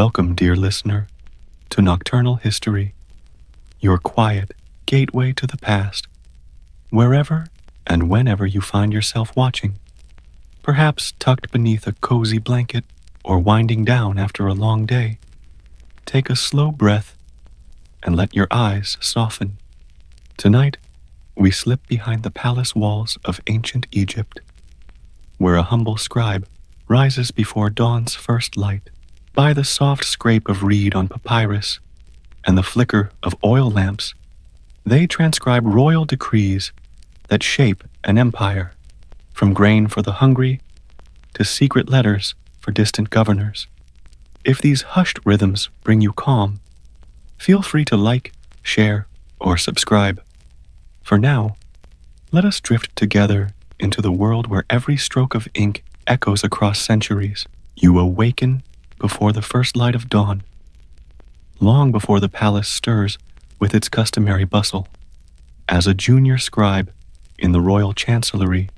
Welcome, dear listener, to Nocturnal History, your quiet gateway to the past, wherever and whenever you find yourself watching, perhaps tucked beneath a cozy blanket or winding down after a long day. Take a slow breath and let your eyes soften. Tonight, we slip behind the palace walls of ancient Egypt, where a humble scribe rises before dawn's first light. By the soft scrape of reed on papyrus and the flicker of oil lamps, they transcribe royal decrees that shape an empire, from grain for the hungry to secret letters for distant governors. If these hushed rhythms bring you calm, feel free to like, share, or subscribe. For now, let us drift together into the world where every stroke of ink echoes across centuries. You awaken before the first light of dawn, long before the palace stirs with its customary bustle. As a junior scribe in the royal chancellery,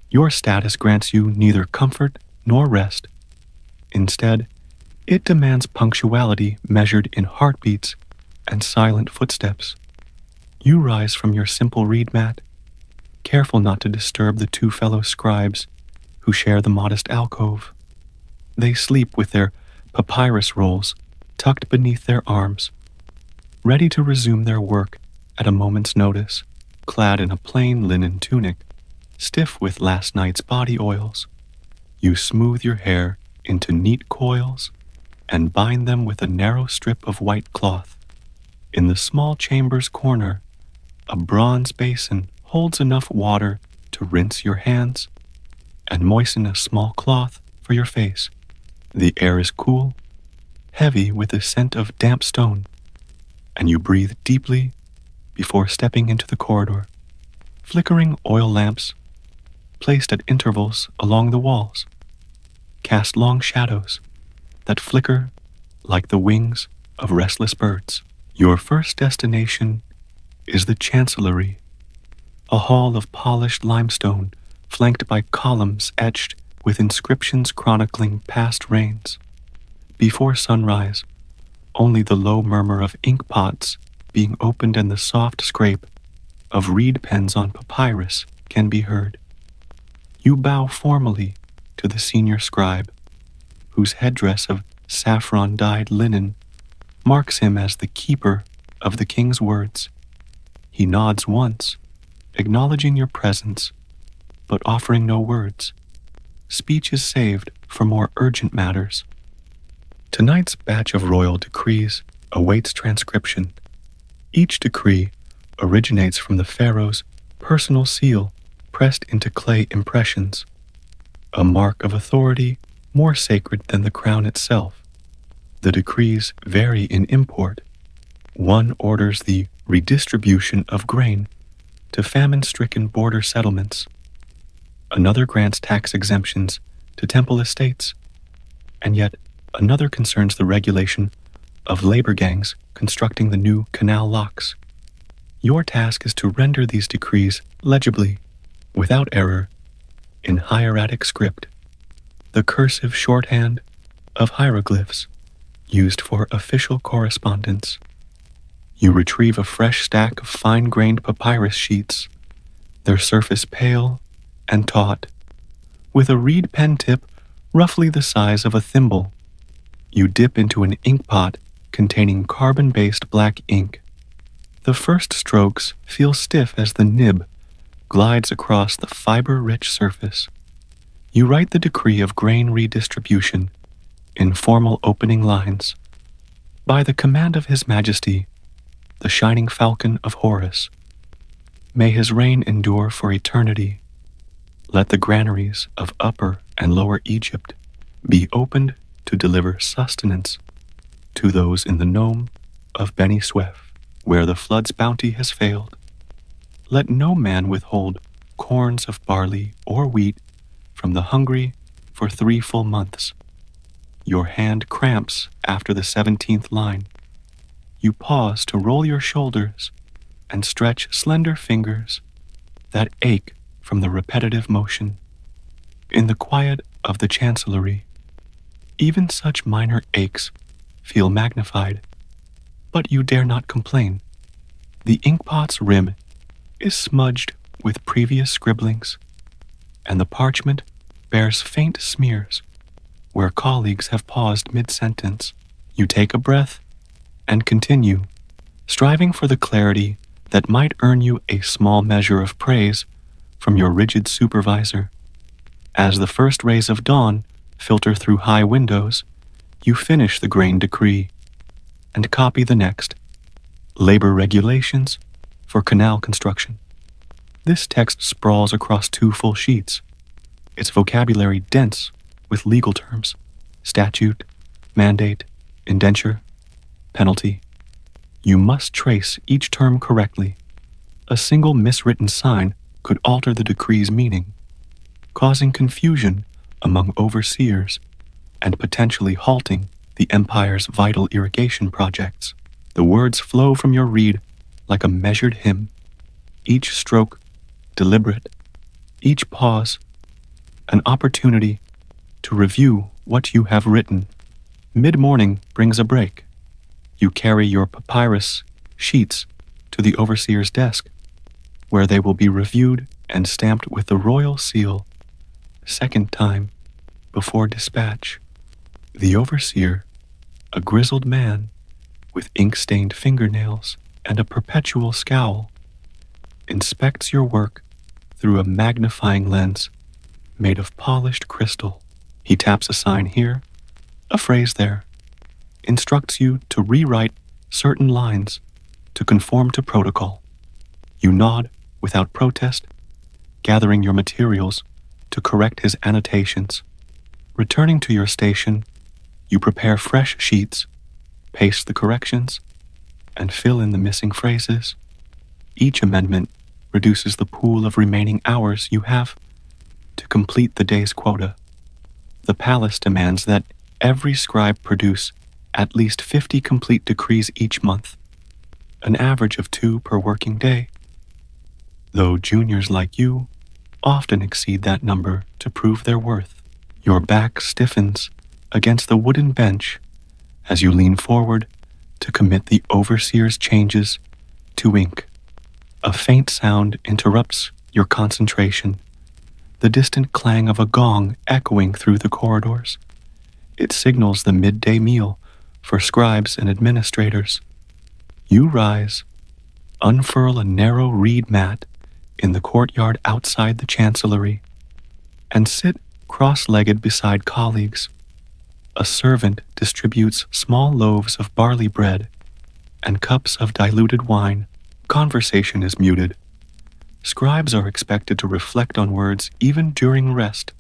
your status grants you neither comfort nor rest. Instead, it demands punctuality measured in heartbeats and silent footsteps. You rise from your simple reed mat, careful not to disturb the two fellow scribes who share the modest alcove. They sleep with their papyrus rolls tucked beneath their arms, ready to resume their work at a moment's notice. Clad in a plain linen tunic, stiff with last night's body oils, you smooth your hair into neat coils and bind them with a narrow strip of white cloth. In the small chamber's corner, a bronze basin holds enough water to rinse your hands and moisten a small cloth for your face. The air is cool, heavy with the scent of damp stone, and you breathe deeply before stepping into the corridor. Flickering oil lamps, placed at intervals along the walls, cast long shadows that flicker like the wings of restless birds. Your first destination is the chancellery, a hall of polished limestone flanked by columns etched with inscriptions chronicling past reigns. Before sunrise, only the low murmur of ink pots being opened and the soft scrape of reed pens on papyrus can be heard. You bow formally to the senior scribe, whose headdress of saffron-dyed linen marks him as the keeper of the king's words. He nods once, acknowledging your presence, but offering no words. Speech is saved for more urgent matters. Tonight's batch of royal decrees awaits transcription. Each decree originates from the pharaoh's personal seal pressed into clay impressions, a mark of authority more sacred than the crown itself. The decrees vary in import. One orders the redistribution of grain to famine-stricken border settlements. Another grants tax exemptions to temple estates, and yet another concerns the regulation of labor gangs constructing the new canal locks. Your task is to render these decrees legibly, without error, in hieratic script, the cursive shorthand of hieroglyphs used for official correspondence. You retrieve a fresh stack of fine-grained papyrus sheets, their surface pale and taut, with a reed pen tip roughly the size of a thimble. You dip into an ink pot containing carbon-based black ink. The first strokes feel stiff as the nib glides across the fiber-rich surface. You write the decree of grain redistribution in formal opening lines. By the command of His Majesty, the shining falcon of Horus, may his reign endure for eternity. Let the granaries of Upper and Lower Egypt be opened to deliver sustenance to those in the nome of Beni Suef, where the flood's bounty has failed. Let no man withhold corns of barley or wheat from the hungry for 3 full months. Your hand cramps after the 17th line. You pause to roll your shoulders and stretch slender fingers that ache from the repetitive motion. In the quiet of the chancellery, Even such minor aches feel magnified, but you dare not complain. The inkpot's rim is smudged with previous scribblings, and the parchment bears faint smears where colleagues have paused mid-sentence. You take a breath and continue, striving for the clarity that might earn you a small measure of praise from your rigid supervisor. As the first rays of dawn filter through high windows, you finish the grain decree and copy the next. Labor regulations for canal construction. This text sprawls across 2 full sheets, its vocabulary dense with legal terms: statute, mandate, indenture, penalty. You must trace each term correctly. A single miswritten sign could alter the decree's meaning, causing confusion among overseers and potentially halting the empire's vital irrigation projects. The words flow from your reed like a measured hymn, each stroke deliberate, each pause an opportunity to review what you have written. Mid-morning brings a break. You carry your papyrus sheets to the overseer's desk, where they will be reviewed and stamped with the royal seal, second time before dispatch. The overseer, a grizzled man with ink-stained fingernails and a perpetual scowl, inspects your work through a magnifying lens made of polished crystal. He taps a sign here, a phrase there, instructs you to rewrite certain lines to conform to protocol. You nod without protest, gathering your materials to correct his annotations. Returning to your station, you prepare fresh sheets, paste the corrections, and fill in the missing phrases. Each amendment reduces the pool of remaining hours you have to complete the day's quota. The palace demands that every scribe produce at least 50 complete decrees each month, an average of 2 per working day, though juniors like you often exceed that number to prove their worth. Your back stiffens against the wooden bench as you lean forward to commit the overseer's changes to ink. A faint sound interrupts your concentration, the distant clang of a gong echoing through the corridors. It signals the midday meal for scribes and administrators. You rise, unfurl a narrow reed mat in the courtyard outside the chancellery, and sit cross-legged beside colleagues. A servant distributes small loaves of barley bread and cups of diluted wine. Conversation is muted. Scribes are expected to reflect on words even during rest.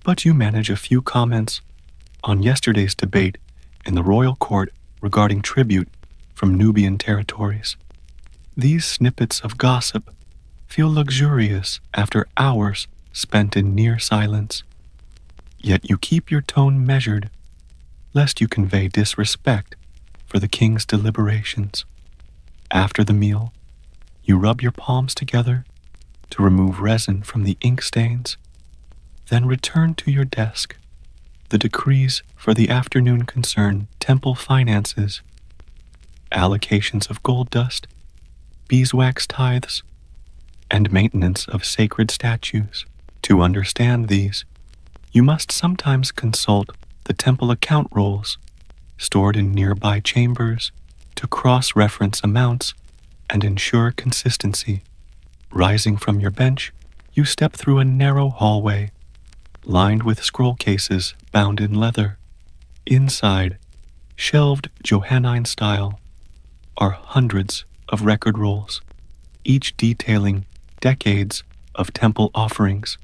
But you manage a few comments on yesterday's debate in the royal court regarding tribute from Nubian territories. These snippets of gossip feel luxurious after hours spent in near silence. Yet you keep your tone measured, lest you convey disrespect for the king's deliberations. After the meal, you rub your palms together to remove resin from the ink stains, then return to your desk. The decrees for the afternoon concern temple finances, allocations of gold dust, beeswax tithes, and maintenance of sacred statues. To understand these, you must sometimes consult the temple account rolls stored in nearby chambers to cross-reference amounts and ensure consistency. Rising from your bench, you step through a narrow hallway lined with scroll cases bound in leather. Inside, shelved Johannine style, are hundreds of record rolls, each detailing decades of temple offerings.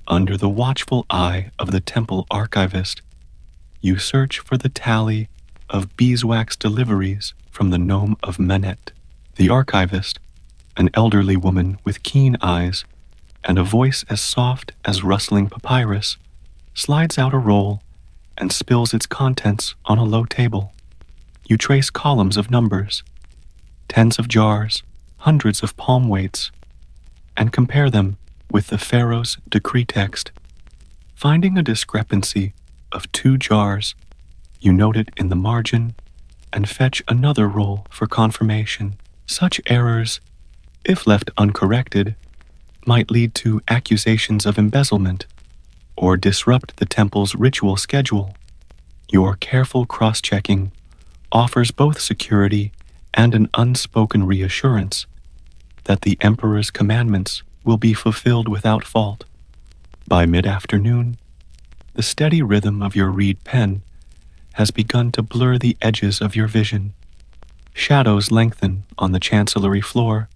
Under the watchful eye of the temple archivist, you search for the tally of beeswax deliveries from the nome of Manet. The archivist, an elderly woman with keen eyes and a voice as soft as rustling papyrus, slides out a roll and spills its contents on a low table. You trace columns of numbers, tens of jars, hundreds of palm weights, and compare them with the pharaoh's decree text. Finding a discrepancy of 2 jars. You note it in the margin and fetch another roll for confirmation. Such errors, if left uncorrected, might lead to accusations of embezzlement or disrupt the temple's ritual schedule. Your careful cross-checking offers both security and an unspoken reassurance that the Emperor's commandments will be fulfilled without fault. By mid-afternoon, the steady rhythm of your reed pen has begun to blur the edges of your vision. Shadows lengthen on the chancellery floor,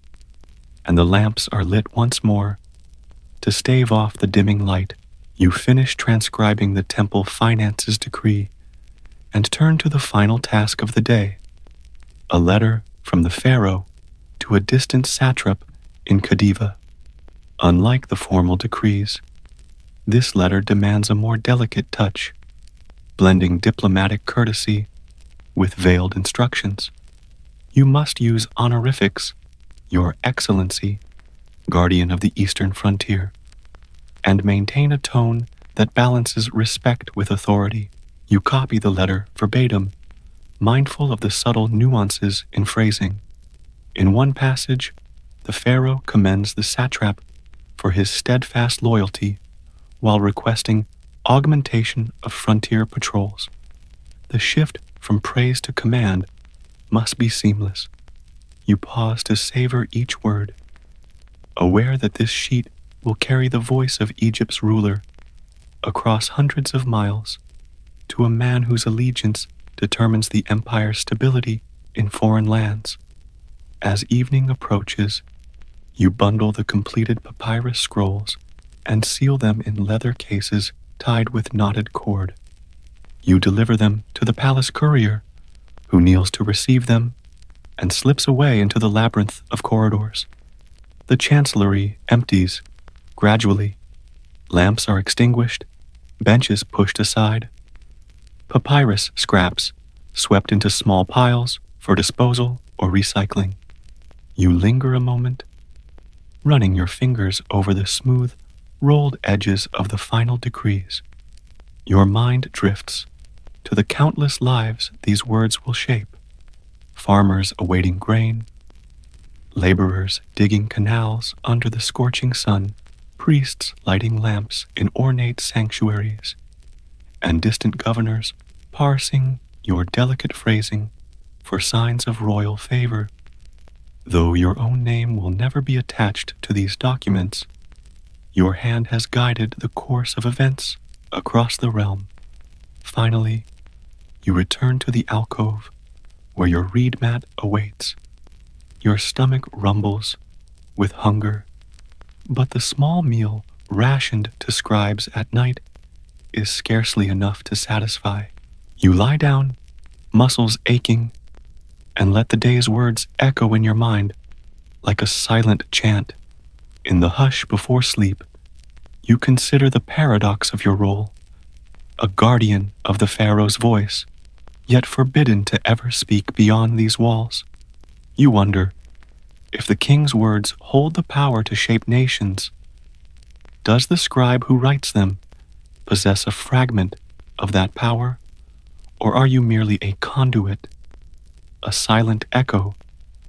and the lamps are lit once more to stave off the dimming light. You finish transcribing the temple finances decree and turn to the final task of the day, a letter from the pharaoh to a distant satrap in Khedive. Unlike the formal decrees, this letter demands a more delicate touch, blending diplomatic courtesy with veiled instructions. You must use honorifics, Your Excellency, guardian of the eastern frontier, and maintain a tone that balances respect with authority. You copy the letter verbatim, mindful of the subtle nuances in phrasing. In one passage, the pharaoh commends the satrap for his steadfast loyalty while requesting augmentation of frontier patrols. The shift from praise to command must be seamless. You pause to savor each word, aware that this sheet will carry the voice of Egypt's ruler across hundreds of miles to a man whose allegiance determines the empire's stability in foreign lands. As evening approaches, you bundle the completed papyrus scrolls and seal them in leather cases tied with knotted cord. You deliver them to the palace courier, who kneels to receive them and slips away into the labyrinth of corridors. The chancellery empties gradually. Lamps are extinguished, benches pushed aside, papyrus scraps swept into small piles for disposal or recycling. You linger a moment, running your fingers over the smooth, rolled edges of the final decrees. Your mind drifts to the countless lives these words will shape. Farmers awaiting grain, laborers digging canals under the scorching sun, priests lighting lamps in ornate sanctuaries, and distant governors parsing your delicate phrasing for signs of royal favor. Though your own name will never be attached to these documents, your hand has guided the course of events across the realm. Finally, you return to the alcove where your reed mat awaits. Your stomach rumbles with hunger, but the small meal rationed to scribes at night is scarcely enough to satisfy. You lie down, muscles aching, and let the day's words echo in your mind like a silent chant. In the hush before sleep, you consider the paradox of your role, a guardian of the pharaoh's voice, yet forbidden to ever speak beyond these walls. You wonder, if the king's words hold the power to shape nations, does the scribe who writes them possess a fragment of that power, or are you merely a conduit, a silent echo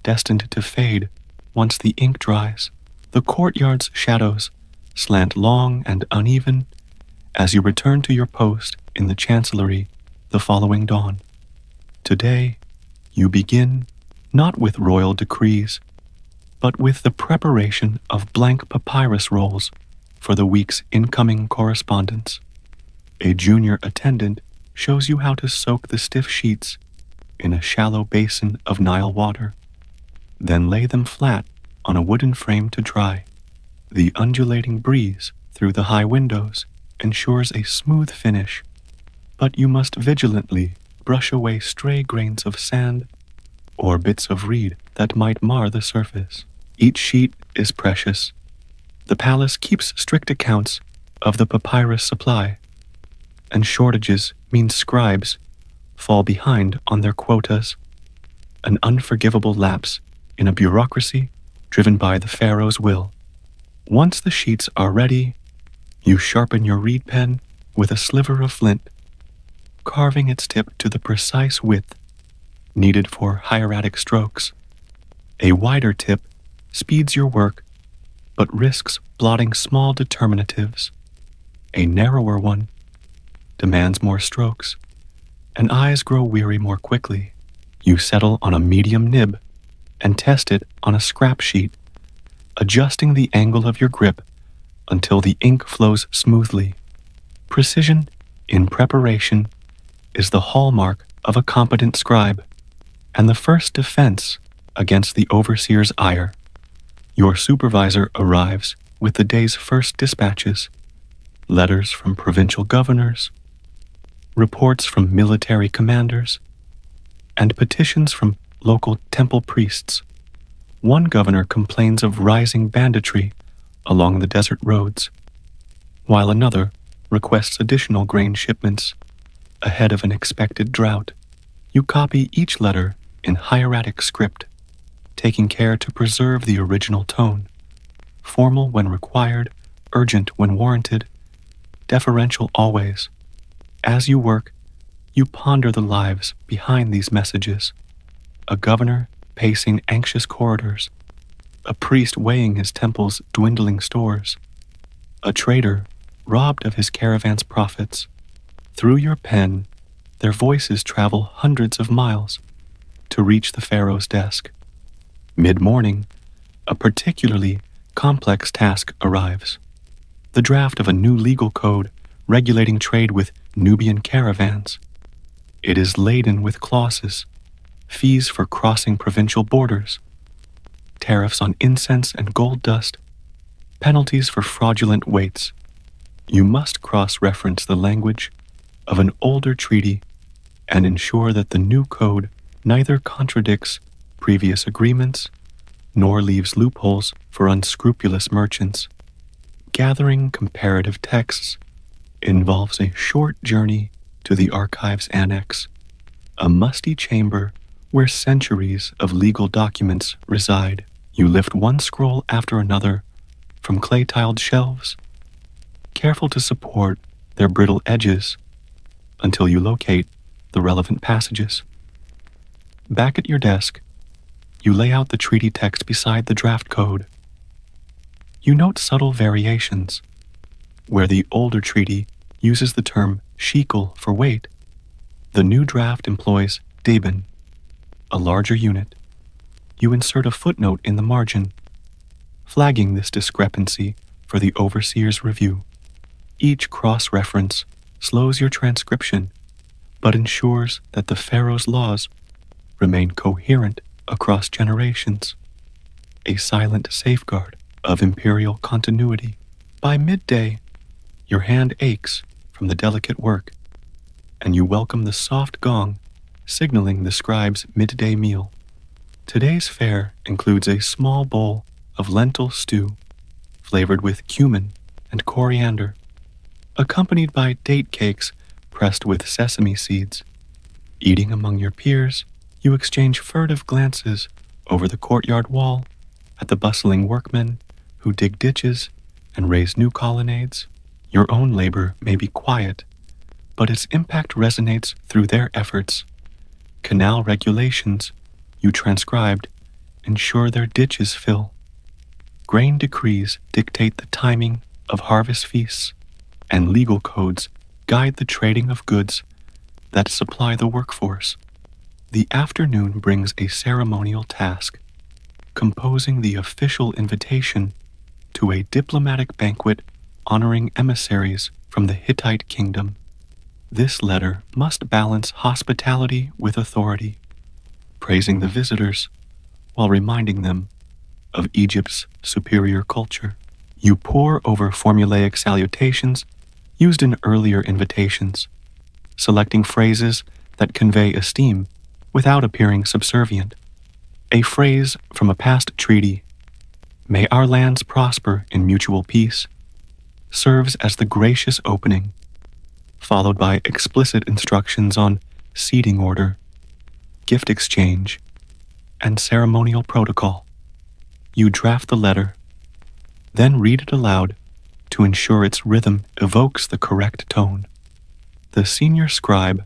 destined to fade once the ink dries? The courtyard's shadows slant long and uneven as you return to your post in the chancellery the following dawn. Today, you begin not with royal decrees, but with the preparation of blank papyrus rolls for the week's incoming correspondence. A junior attendant shows you how to soak the stiff sheets in a shallow basin of Nile water, then lay them flat on a wooden frame to dry. The undulating breeze through the high windows ensures a smooth finish, but you must vigilantly brush away stray grains of sand or bits of reed that might mar the surface. Each sheet is precious. The palace keeps strict accounts of the papyrus supply, and shortages mean scribes fall behind on their quotas, an unforgivable lapse in a bureaucracy driven by the pharaoh's will. Once the sheets are ready, you sharpen your reed pen with a sliver of flint carving its tip to the precise width needed for hieratic strokes. A wider tip speeds your work but risks blotting small determinatives. A narrower one demands more strokes, and eyes grow weary more quickly. You settle on a medium nib and test it on a scrap sheet, adjusting the angle of your grip until the ink flows smoothly. Precision in preparation is the hallmark of a competent scribe, and the first defense against the overseer's ire. Your supervisor arrives with the day's first dispatches, letters from provincial governors, reports from military commanders, and petitions from local temple priests. One governor complains of rising banditry along the desert roads, while another requests additional grain shipments ahead of an expected drought. You copy each letter in hieratic script, taking care to preserve the original tone, formal when required, urgent when warranted, deferential always. As you work, you ponder the lives behind these messages. A governor pacing anxious corridors, a priest weighing his temple's dwindling stores, a trader robbed of his caravan's profits. Through your pen, their voices travel hundreds of miles to reach the pharaoh's desk. Mid-morning, a particularly complex task arrives. The draft of a new legal code regulating trade with Nubian caravans. It is laden with clauses, fees for crossing provincial borders, tariffs on incense and gold dust, penalties for fraudulent weights. You must cross-reference the language of an older treaty and ensure that the new code neither contradicts previous agreements nor leaves loopholes for unscrupulous merchants. Gathering comparative texts involves a short journey to the archives annex, a musty chamber where centuries of legal documents reside. You lift one scroll after another from clay-tiled shelves, careful to support their brittle edges until you locate the relevant passages. Back at your desk, you lay out the treaty text beside the draft code. You note subtle variations, where the older treaty uses the term shekel for weight. The new draft employs deben, a larger unit. You insert a footnote in the margin, flagging this discrepancy for the overseer's review. Each cross-reference slows your transcription, but ensures that the pharaoh's laws remain coherent across generations, a silent safeguard of imperial continuity. By midday, your hand aches from the delicate work, and you welcome the soft gong signaling the scribe's midday meal. Today's fare includes a small bowl of lentil stew flavored with cumin and coriander, accompanied by date cakes pressed with sesame seeds. Eating among your peers, you exchange furtive glances over the courtyard wall at the bustling workmen who dig ditches and raise new colonnades. Your own labor may be quiet, but its impact resonates through their efforts. Canal regulations you transcribed ensure their ditches fill. Grain decrees dictate the timing of harvest feasts, and legal codes guide the trading of goods that supply the workforce. The afternoon brings a ceremonial task, composing the official invitation to a diplomatic banquet honoring emissaries from the Hittite kingdom. This letter must balance hospitality with authority, praising the visitors while reminding them of Egypt's superior culture. You pore over formulaic salutations used in earlier invitations, selecting phrases that convey esteem without appearing subservient. A phrase from a past treaty, "May our lands prosper in mutual peace," serves as the gracious opening, followed by explicit instructions on seating order, gift exchange, and ceremonial protocol. You draft the letter, then read it aloud to ensure its rhythm evokes the correct tone. The senior scribe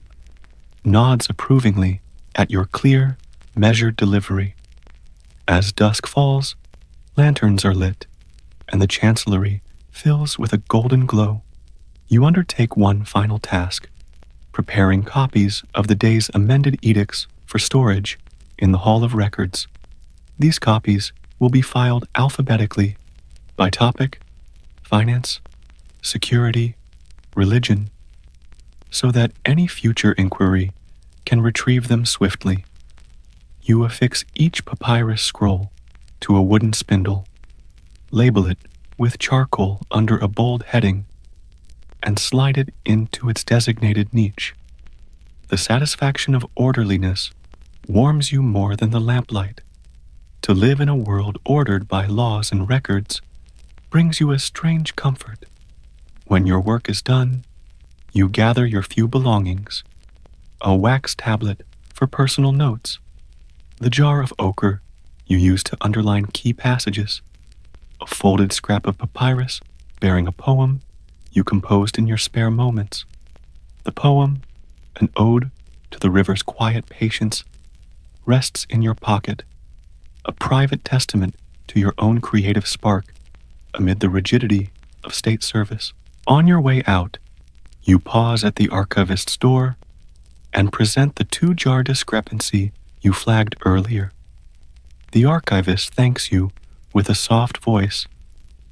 nods approvingly at your clear, measured delivery. As dusk falls, lanterns are lit, and the chancellery fills with a golden glow. You undertake one final task, preparing copies of the day's amended edicts for storage in the Hall of Records. These copies will be filed alphabetically by topic, finance, security, religion, so that any future inquiry can retrieve them swiftly. You affix each papyrus scroll to a wooden spindle, label it with charcoal under a bold heading, and slide it into its designated niche. The satisfaction of orderliness warms you more than the lamplight. To live in a world ordered by laws and records brings you a strange comfort. When your work is done, you gather your few belongings, a wax tablet for personal notes, the jar of ochre you use to underline key passages, a folded scrap of papyrus bearing a poem you composed in your spare moments. The poem, an ode to the river's quiet patience, rests in your pocket, a private testament to your own creative spark amid the rigidity of state service. On your way out, you pause at the archivist's door and present the two-jar discrepancy you flagged earlier. The archivist thanks you with a soft voice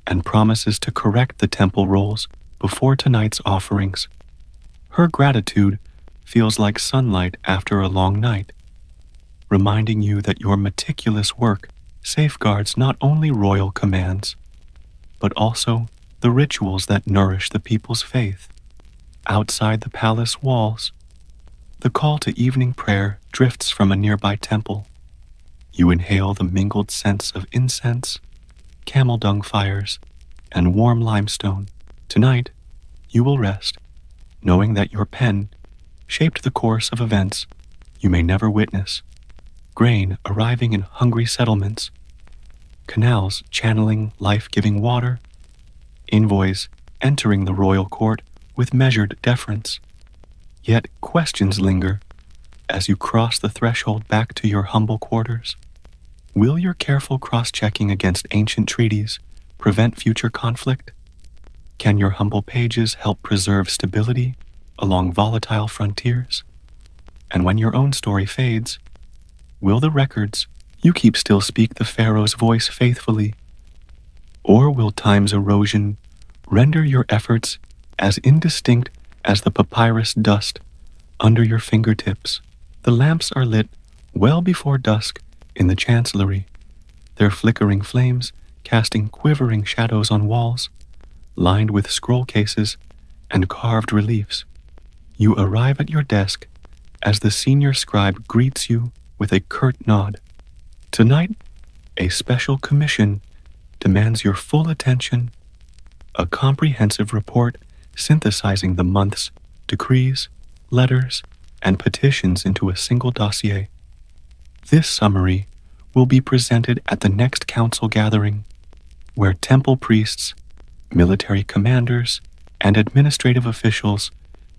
and promises to correct the temple rolls before tonight's offerings. Her gratitude feels like sunlight after a long night, reminding you that your meticulous work safeguards not only royal commands, but also the rituals that nourish the people's faith. Outside the palace walls, the call to evening prayer drifts from a nearby temple. You inhale the mingled scents of incense, camel dung fires, and warm limestone. Tonight, you will rest, knowing that your pen shaped the course of events you may never witness. Grain arriving in hungry settlements, canals channeling life-giving water, envoys entering the royal court with measured deference. Yet questions linger as you cross the threshold back to your humble quarters. Will your careful cross-checking against ancient treaties prevent future conflict? Can your humble pages help preserve stability along volatile frontiers? And when your own story fades, will the records you keep still speak the pharaoh's voice faithfully? Or will time's erosion render your efforts as indistinct as the papyrus dust under your fingertips? The lamps are lit well before dusk in the chancellery, their flickering flames casting quivering shadows on walls, lined with scroll cases and carved reliefs. You arrive at your desk as the senior scribe greets you with a curt nod. Tonight, a special commission demands your full attention, a comprehensive report synthesizing the month's decrees, letters, and petitions into a single dossier. This summary will be presented at the next council gathering, where temple priests, military commanders, and administrative officials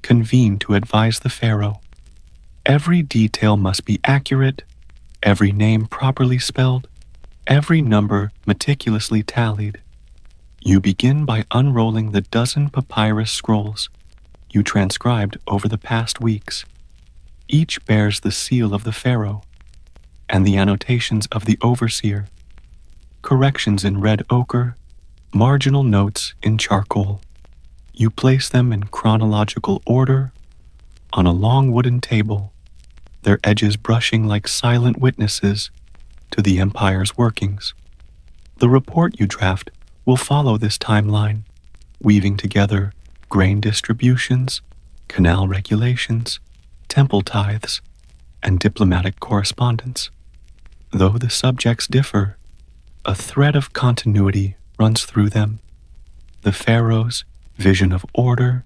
convene to advise the pharaoh. Every detail must be accurate, every name properly spelled, every number meticulously tallied. You begin by unrolling the dozen papyrus scrolls you transcribed over the past weeks. Each bears the seal of the pharaoh and the annotations of the overseer, corrections in red ochre, marginal notes in charcoal. You place them in chronological order on a long wooden table, their edges brushing like silent witnesses to the empire's workings. The report you draft will follow this timeline, weaving together grain distributions, canal regulations, temple tithes, and diplomatic correspondence. Though the subjects differ, a thread of continuity runs through them. The pharaoh's vision of order,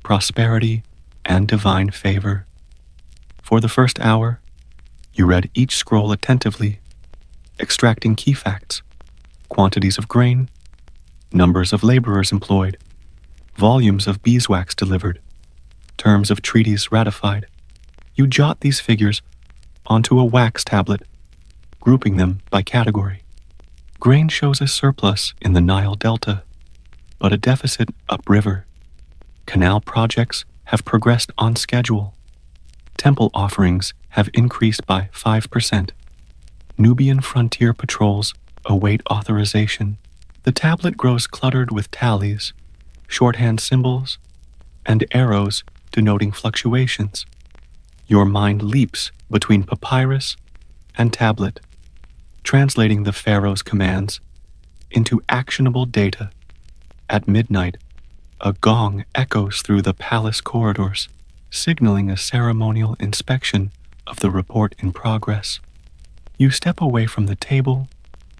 prosperity, and divine favor. For the first hour, you read each scroll attentively, extracting key facts, quantities of grain, numbers of laborers employed, volumes of beeswax delivered, terms of treaties ratified. You jot these figures onto a wax tablet, grouping them by category. Grain shows a surplus in the Nile Delta, but a deficit upriver. Canal projects have progressed on schedule. Temple offerings have increased by 5%. Nubian frontier patrols await authorization. The tablet grows cluttered with tallies, shorthand symbols, and arrows denoting fluctuations. Your mind leaps between papyrus and tablet, translating the pharaoh's commands into actionable data. At midnight, a gong echoes through the palace corridors, signaling a ceremonial inspection of the report in progress. You step away from the table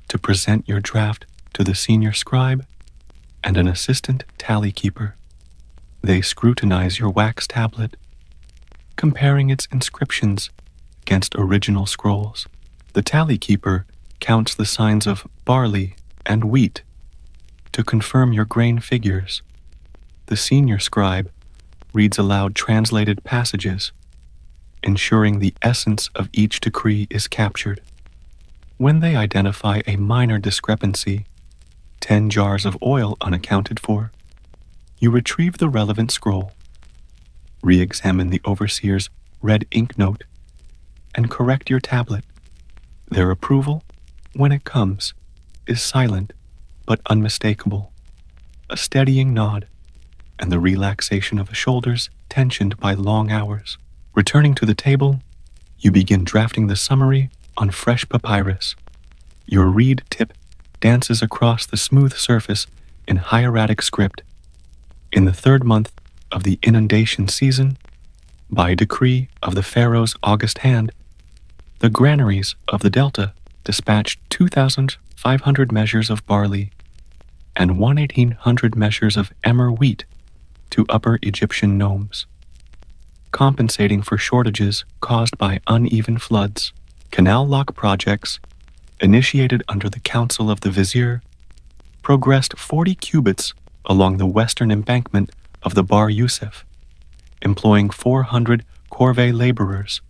to present your draft to the senior scribe and an assistant tally keeper. They scrutinize your wax tablet, comparing its inscriptions against original scrolls. The tally keeper counts the signs of barley and wheat to confirm your grain figures. The senior scribe reads aloud translated passages, ensuring the essence of each decree is captured. When they identify a minor discrepancy, 10 jars of oil unaccounted for, you retrieve the relevant scroll, re-examine the overseer's red ink note, and correct your tablet. Their approval, when it comes, is silent but unmistakable. A steadying nod, and the relaxation of the shoulders tensioned by long hours. Returning to the table, you begin drafting the summary on fresh papyrus. Your reed tip dances across the smooth surface in hieratic script. In the third month of the inundation season, by decree of the pharaoh's august hand, the granaries of the Delta dispatched 2,500 measures of barley and 1,800 measures of emmer wheat to Upper Egyptian nomes, compensating for shortages caused by uneven floods. Canal lock projects, initiated under the counsel of the vizier, progressed 40 cubits along the western embankment of the Bar Yusuf, employing 400 corvée laborers.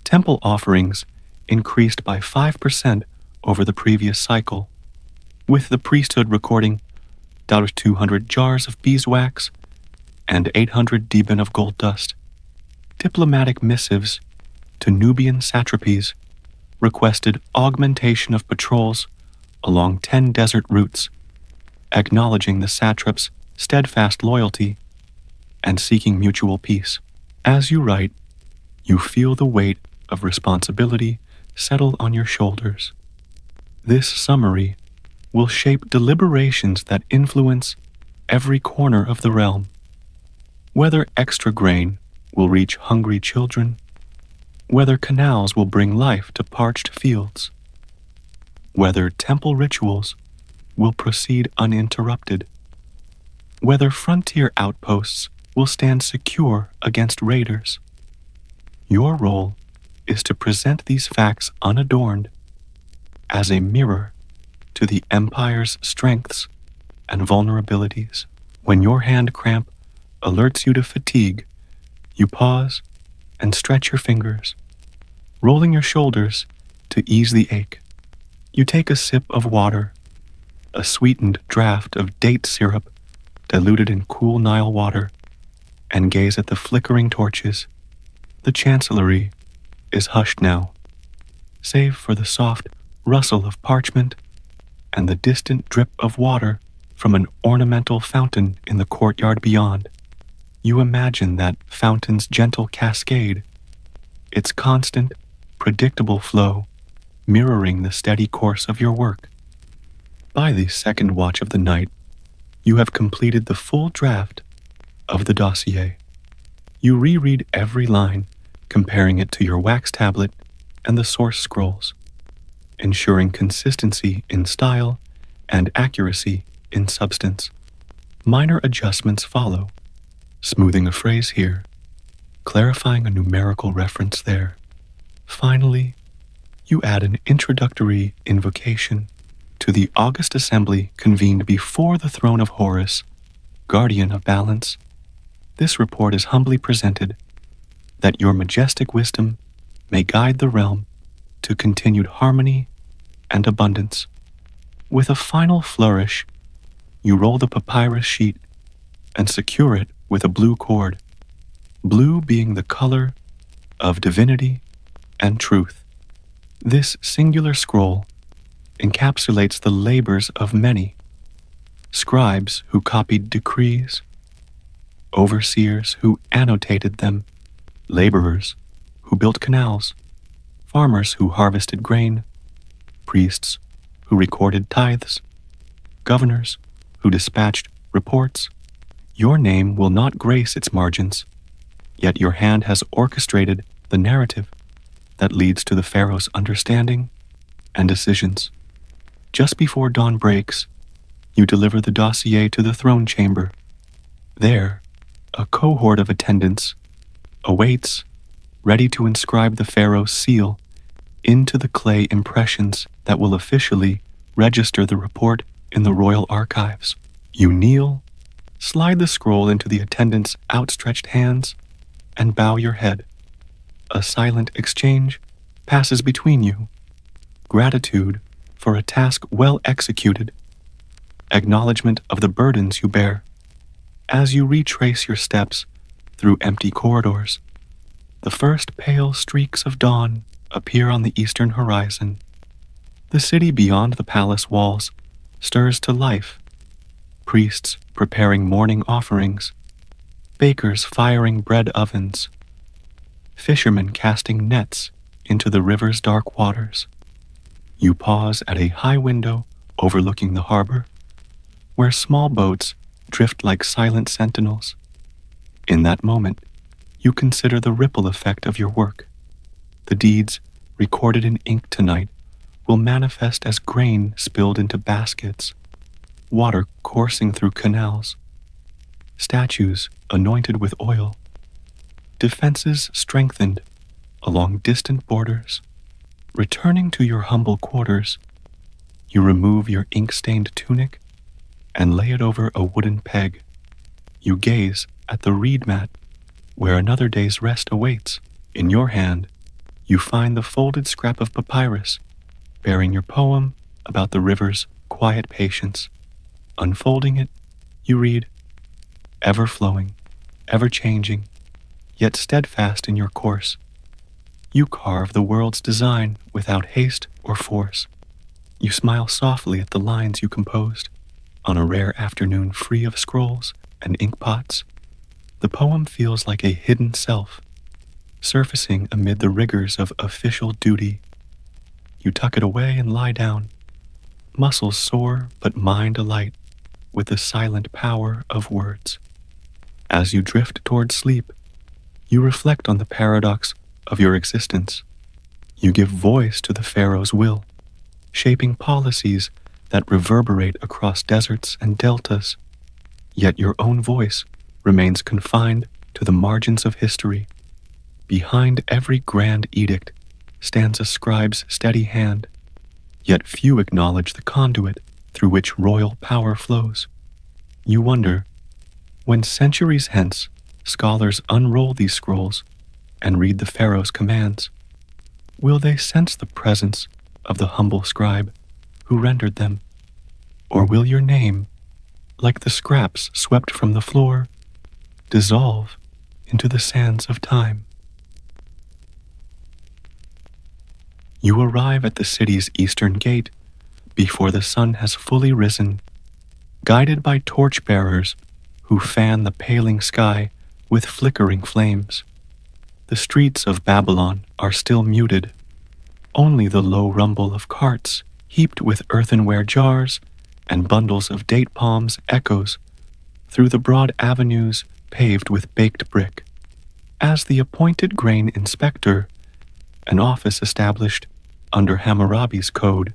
Temple offerings increased by 5% over the previous cycle, with the priesthood recording 200 jars of beeswax and 800 deben of gold dust. Diplomatic missives to Nubian satrapies requested augmentation of patrols along 10 desert routes, acknowledging the satrap's steadfast loyalty and seeking mutual peace. As you write, you feel the weight of responsibility settle on your shoulders. This summary will shape deliberations that influence every corner of the realm. Whether extra grain will reach hungry children, whether canals will bring life to parched fields, whether temple rituals will proceed uninterrupted, whether frontier outposts will stand secure against raiders. Your role is to present these facts unadorned as a mirror to the empire's strengths and vulnerabilities. When your hand cramp alerts you to fatigue, you pause and stretch your fingers, rolling your shoulders to ease the ache. You take a sip of water, a sweetened draught of date syrup diluted in cool Nile water, and gaze at the flickering torches. The chancellery is hushed now, save for the soft rustle of parchment and the distant drip of water from an ornamental fountain in the courtyard beyond. You imagine that fountain's gentle cascade, its constant, predictable flow, mirroring the steady course of your work. By the second watch of the night, you have completed the full draft of the dossier. You reread every line, comparing it to your wax tablet and the source scrolls, ensuring consistency in style and accuracy in substance. Minor adjustments follow, smoothing a phrase here, clarifying a numerical reference there. Finally, you add an introductory invocation to the august assembly convened before the throne of Horus, guardian of balance. This report is humbly presented, that your majestic wisdom may guide the realm to continued harmony and abundance. With a final flourish, you roll the papyrus sheet and secure it with a blue cord, blue being the color of divinity and truth. This singular scroll encapsulates the labors of many scribes who copied decrees, overseers who annotated them, laborers who built canals, farmers who harvested grain, priests who recorded tithes, governors who dispatched reports. Your name will not grace its margins, yet your hand has orchestrated the narrative that leads to the pharaoh's understanding and decisions. Just before dawn breaks, you deliver the dossier to the throne chamber. There, a cohort of attendants awaits, ready to inscribe the pharaoh's seal into the clay impressions that will officially register the report in the royal archives. You kneel, slide the scroll into the attendant's outstretched hands, and bow your head. A silent exchange passes between you. Gratitude for a task well executed. Acknowledgement of the burdens you bear. As you retrace your steps through empty corridors, the first pale streaks of dawn appear on the eastern horizon. The city beyond the palace walls stirs to life. Priests preparing morning offerings, bakers firing bread ovens, fishermen casting nets into the river's dark waters. You pause at a high window overlooking the harbor, where small boats drift like silent sentinels. In that moment, you consider the ripple effect of your work. The deeds recorded in ink tonight will manifest as grain spilled into baskets, water coursing through canals, statues anointed with oil, defenses strengthened along distant borders. Returning to your humble quarters, you remove your ink-stained tunic and lay it over a wooden peg. You gaze at the reed mat where another day's rest awaits. In your hand, you find the folded scrap of papyrus bearing your poem about the river's quiet patience. Unfolding it, you read, ever flowing, ever changing, yet steadfast in your course. You carve the world's design without haste or force. You smile softly at the lines you composed. On a rare afternoon free of scrolls and inkpots, the poem feels like a hidden self, surfacing amid the rigors of official duty. You tuck it away and lie down, muscles sore but mind alight with the silent power of words. As you drift toward sleep, you reflect on the paradox of your existence. You give voice to the pharaoh's will, shaping policies that reverberate across deserts and deltas, yet your own voice remains confined to the margins of history. Behind every grand edict stands a scribe's steady hand, yet few acknowledge the conduit through which royal power flows. You wonder, when centuries hence scholars unroll these scrolls and read the pharaoh's commands, will they sense the presence of the humble scribe who rendered them? Or will your name, like the scraps swept from the floor, dissolve into the sands of time? You arrive at the city's eastern gate before the sun has fully risen, guided by torchbearers who fan the paling sky with flickering flames. The streets of Babylon are still muted. Only the low rumble of carts heaped with earthenware jars and bundles of date palms echoes through the broad avenues paved with baked brick. As the appointed grain inspector, an office established under Hammurabi's code,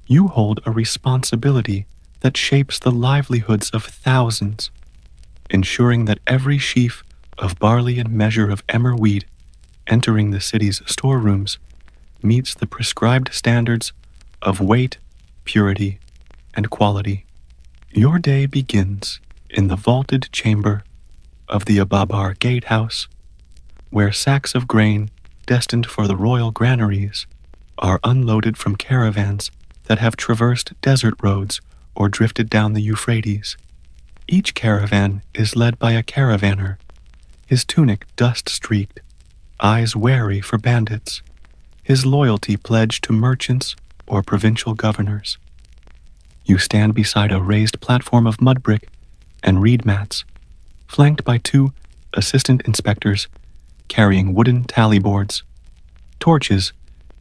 you hold a responsibility that shapes the livelihoods of thousands, ensuring that every sheaf of barley and measure of emmer wheat entering the city's storerooms meets the prescribed standards of weight, purity, and quality. Your day begins in the vaulted chamber of the Ababar Gatehouse, where sacks of grain destined for the royal granaries are unloaded from caravans that have traversed desert roads or drifted down the Euphrates. Each caravan is led by a caravaner, his tunic dust-streaked, eyes wary for bandits, his loyalty pledged to merchants or provincial governors. You stand beside a raised platform of mud brick and reed mats, flanked by two assistant inspectors carrying wooden tally boards. Torches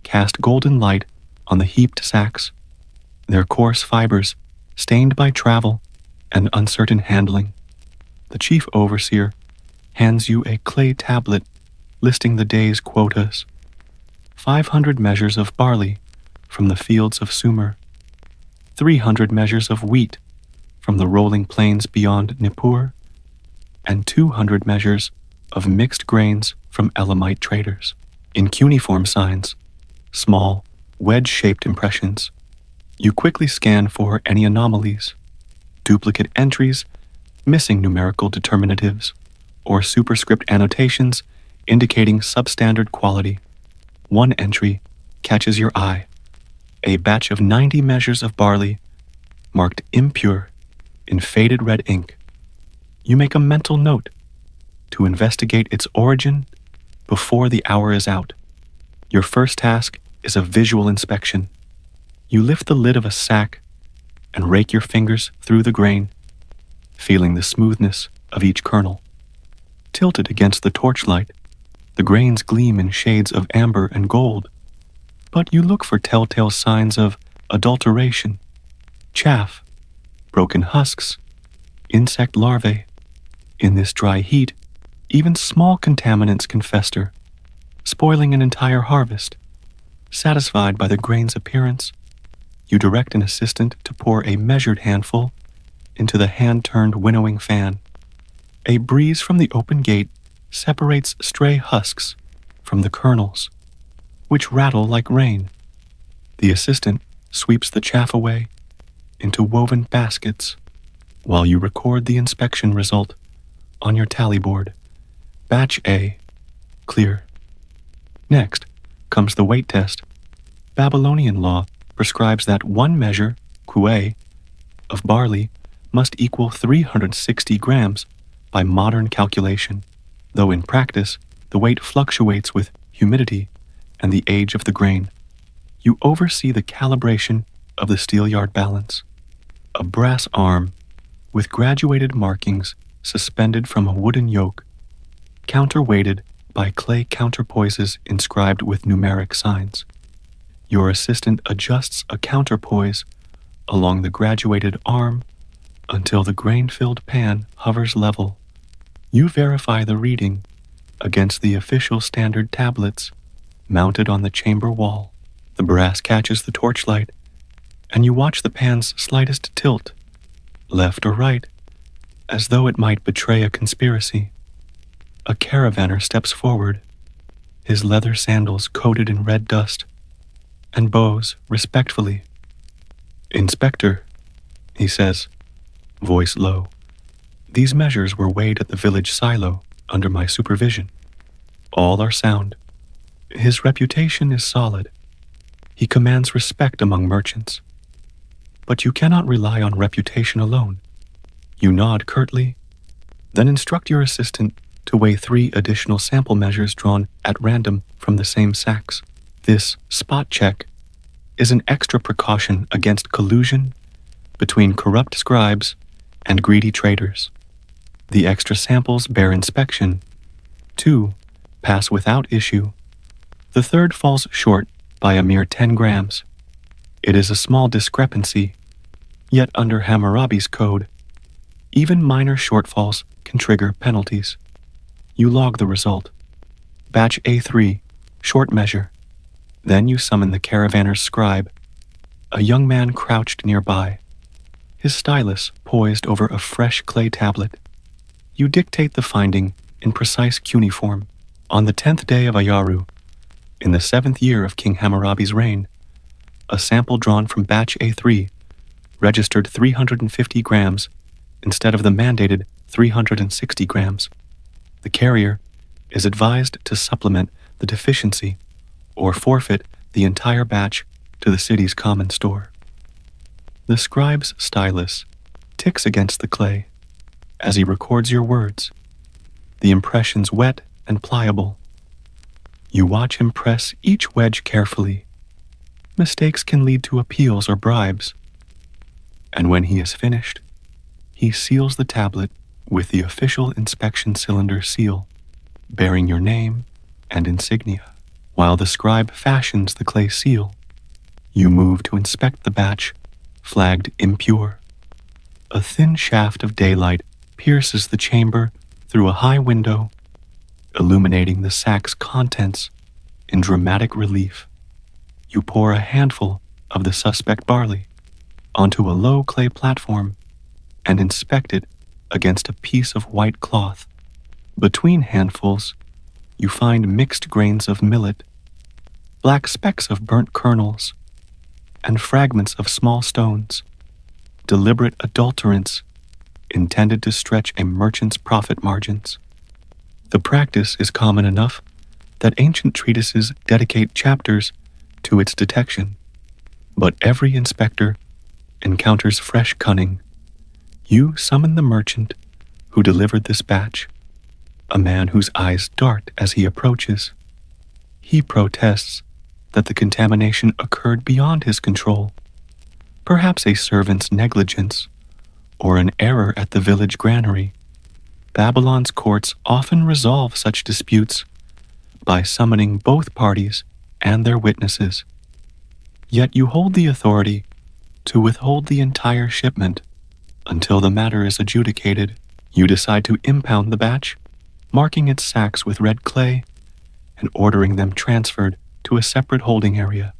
cast golden light on the heaped sacks, their coarse fibers stained by travel and uncertain handling. The chief overseer hands you a clay tablet listing the day's quotas. 500 measures of barley from the fields of Sumer, 300 measures of wheat from the rolling plains beyond Nippur, and 200 measures of mixed grains from Elamite traders. In cuneiform signs, small, wedge-shaped impressions, you quickly scan for any anomalies, duplicate entries, missing numerical determinatives, or superscript annotations indicating substandard quality. One entry catches your eye, a batch of 90 measures of barley, marked impure in faded red ink. You make a mental note to investigate its origin before the hour is out. Your first task is a visual inspection. You lift the lid of a sack and rake your fingers through the grain, feeling the smoothness of each kernel. Tilted against the torchlight, the grains gleam in shades of amber and gold, but you look for telltale signs of adulteration, chaff, broken husks, insect larvae. In this dry heat, even small contaminants can fester, spoiling an entire harvest. Satisfied by the grain's appearance, you direct an assistant to pour a measured handful into the hand-turned winnowing fan. A breeze from the open gate separates stray husks from the kernels, which rattle like rain. The assistant sweeps the chaff away into woven baskets while you record the inspection result on your tally board. Batch A, clear. Next comes the weight test. Babylonian law prescribes that 1 measure, kueh, of barley must equal 360 grams by modern calculation, though in practice the weight fluctuates with humidity and the age of the grain. You oversee the calibration of the steelyard balance, a brass arm with graduated markings suspended from a wooden yoke, counterweighted by clay counterpoises inscribed with numeric signs. Your assistant adjusts a counterpoise along the graduated arm until the grain-filled pan hovers level. You verify the reading against the official standard tablets mounted on the chamber wall. The brass catches the torchlight, and you watch the pan's slightest tilt, left or right, as though it might betray a conspiracy. A caravaner steps forward, his leather sandals coated in red dust, and bows respectfully. "Inspector," he says, voice low, "these measures were weighed at the village silo under my supervision. All are sound. His reputation is solid. He commands respect among merchants. But you cannot rely on reputation alone." You nod curtly, then instruct your assistant to weigh 3 additional sample measures drawn at random from the same sacks. This spot check is an extra precaution against collusion between corrupt scribes and greedy traders. The extra samples bear inspection. 2 pass without issue. The third falls short by a mere 10 grams. It is a small discrepancy, yet under Hammurabi's code, even minor shortfalls can trigger penalties. You log the result. Batch A3, short measure. Then you summon the caravaner's scribe, a young man crouched nearby, his stylus poised over a fresh clay tablet. You dictate the finding in precise cuneiform. On the 10th day of Ayaru, in the 7th year of King Hammurabi's reign, a sample drawn from batch A3 registered 350 grams instead of the mandated 360 grams. The carrier, is advised to supplement the deficiency or forfeit the entire batch to the city's common store. The scribe's stylus ticks against the clay as he records your words, the impressions wet and pliable. You watch him press each wedge carefully. Mistakes can lead to appeals or bribes. And when he is finished, he seals the tablet with the official inspection cylinder seal, bearing your name and insignia. While the scribe fashions the clay seal, you move to inspect the batch, flagged impure. A thin shaft of daylight pierces the chamber through a high window, illuminating the sack's contents in dramatic relief. You pour a handful of the suspect barley onto a low clay platform and inspect it against a piece of white cloth. Between handfuls, you find mixed grains of millet, black specks of burnt kernels, and fragments of small stones, deliberate adulterants intended to stretch a merchant's profit margins. The practice is common enough that ancient treatises dedicate chapters to its detection, but every inspector encounters fresh cunning. You summon the merchant who delivered this batch, a man whose eyes dart as he approaches. He protests that the contamination occurred beyond his control, perhaps a servant's negligence or an error at the village granary. Babylon's courts often resolve such disputes by summoning both parties and their witnesses. Yet you hold the authority to withhold the entire shipment until the matter is adjudicated. You decide to impound the batch, marking its sacks with red clay and ordering them transferred to a separate holding area.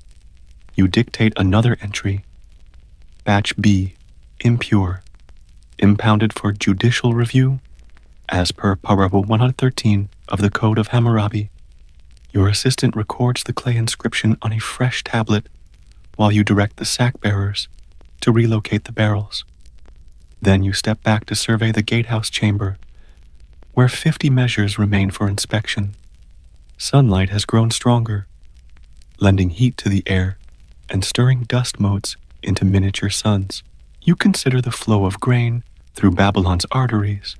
You dictate another entry, Batch B, impure, impounded for judicial review, as per Parable 113 of the Code of Hammurabi. Your assistant records the clay inscription on a fresh tablet while you direct the sack bearers to relocate the barrels. Then you step back to survey the gatehouse chamber, where 50 measures remain for inspection. Sunlight has grown stronger, lending heat to the air and stirring dust motes into miniature suns. You consider the flow of grain through Babylon's arteries,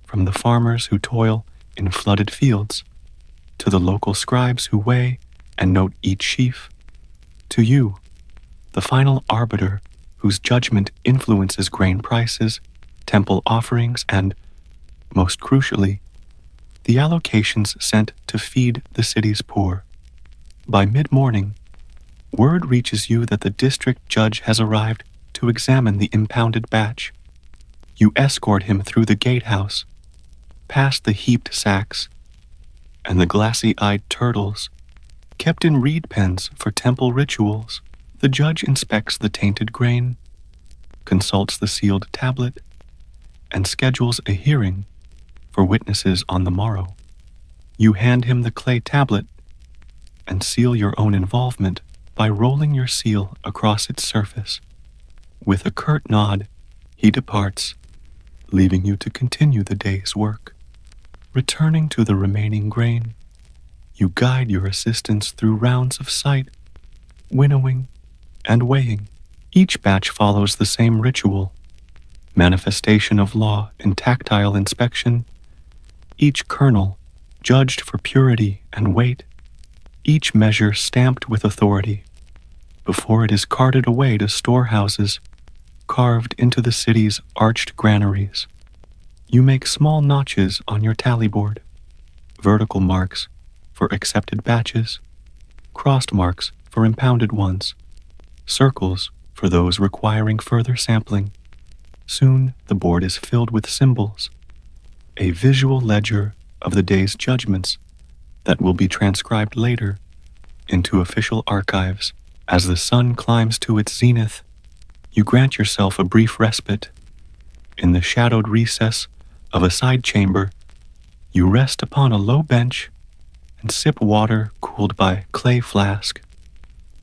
from the farmers who toil in flooded fields, to the local scribes who weigh and note each sheaf, to you, the final arbiter whose judgment influences grain prices, temple offerings, and, most crucially, the allocations sent to feed the city's poor. By mid-morning, word reaches you that the district judge has arrived to examine the impounded batch. You escort him through the gatehouse, past the heaped sacks, and the glassy-eyed turtles kept in reed pens for temple rituals. The judge inspects the tainted grain, consults the sealed tablet, and schedules a hearing for witnesses on the morrow. You hand him the clay tablet and seal your own involvement by rolling your seal across its surface. With a curt nod, he departs, leaving you to continue the day's work. Returning to the remaining grain, you guide your assistants through rounds of sight, winnowing, and weighing. Each batch follows the same ritual, manifestation of law in tactile inspection, each kernel judged for purity and weight, each measure stamped with authority, before it is carted away to storehouses carved into the city's arched granaries. You make small notches on your tally board, vertical marks for accepted batches, crossed marks for impounded ones, circles for those requiring further sampling. Soon the board is filled with symbols, a visual ledger of the day's judgments that will be transcribed later into official archives. As the sun climbs to its zenith, you grant yourself a brief respite. In the shadowed recess of a side chamber, you rest upon a low bench and sip water cooled by a clay flask.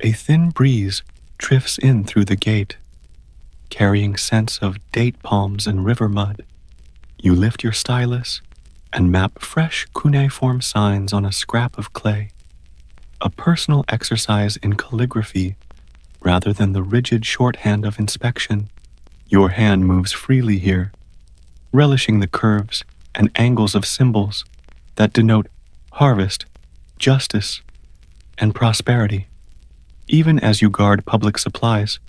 A thin breeze drifts in through the gate, carrying scents of date palms and river mud. You lift your stylus and map fresh cuneiform signs on a scrap of clay, a personal exercise in calligraphy rather than the rigid shorthand of inspection. Your hand moves freely here, relishing the curves and angles of symbols that denote harvest, justice, and prosperity. Even as you guard public supplies,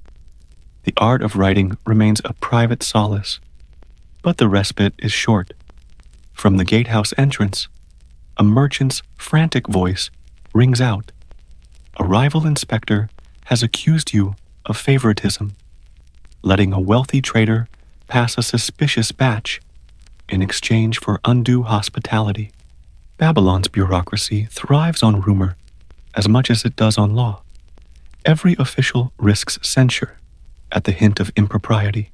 the art of writing remains a private solace, but the respite is short. From the gatehouse entrance, a merchant's frantic voice rings out. A rival inspector has accused you of favoritism, letting a wealthy trader pass a suspicious batch in exchange for undue hospitality. Babylon's bureaucracy thrives on rumor as much as it does on law. Every official risks censure at the hint of impropriety.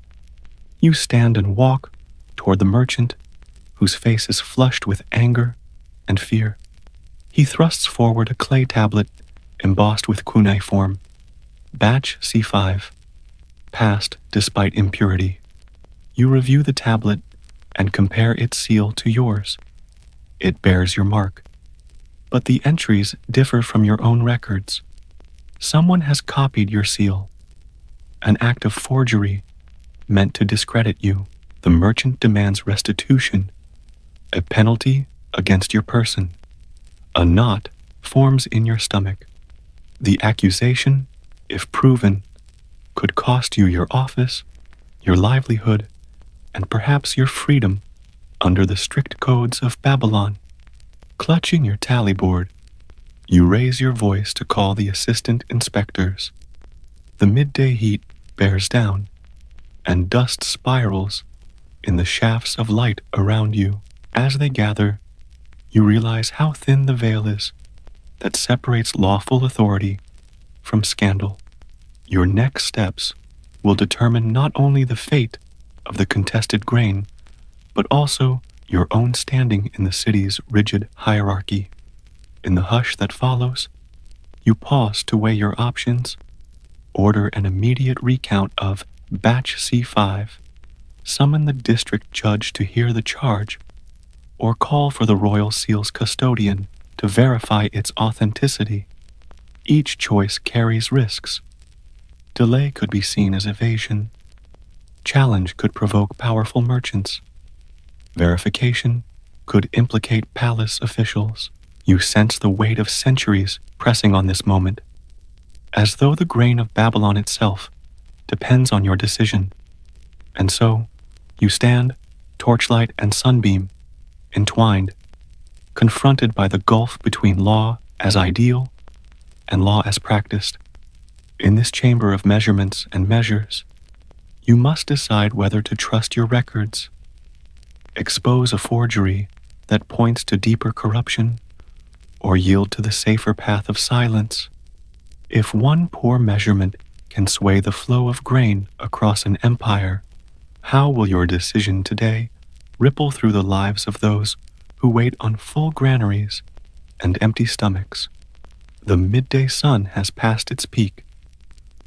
You stand and walk toward the merchant, whose face is flushed with anger and fear. He thrusts forward a clay tablet embossed with cuneiform, batch C5, passed despite impurity. You review the tablet and compare its seal to yours. It bears your mark, but the entries differ from your own records. Someone has copied your seal, an act of forgery meant to discredit you. The merchant demands restitution, a penalty against your person. A knot forms in your stomach. The accusation, if proven, could cost you your office, your livelihood, and perhaps your freedom under the strict codes of Babylon. Clutching your tally board, you raise your voice to call the assistant inspectors. The midday heat bears down, and dust spirals in the shafts of light around you. As they gather, you realize how thin the veil is that separates lawful authority from scandal. Your next steps will determine not only the fate of the contested grain, but also your own standing in the city's rigid hierarchy. In the hush that follows, you pause to weigh your options, order an immediate recount of batch C5, summon the district judge to hear the charge, or call for the royal seal's custodian to verify its authenticity. Each choice carries risks. Delay could be seen as evasion. Challenge could provoke powerful merchants. Verification could implicate palace officials. You sense the weight of centuries pressing on this moment, as though the grain of Babylon itself depends on your decision. And so, you stand, torchlight and sunbeam, entwined, confronted by the gulf between law as ideal and law as practiced. In this chamber of measurements and measures, you must decide whether to trust your records, expose a forgery that points to deeper corruption, or yield to the safer path of silence. If one poor measurement can sway the flow of grain across an empire, how will your decision today ripple through the lives of those who wait on full granaries and empty stomachs? The midday sun has passed its peak,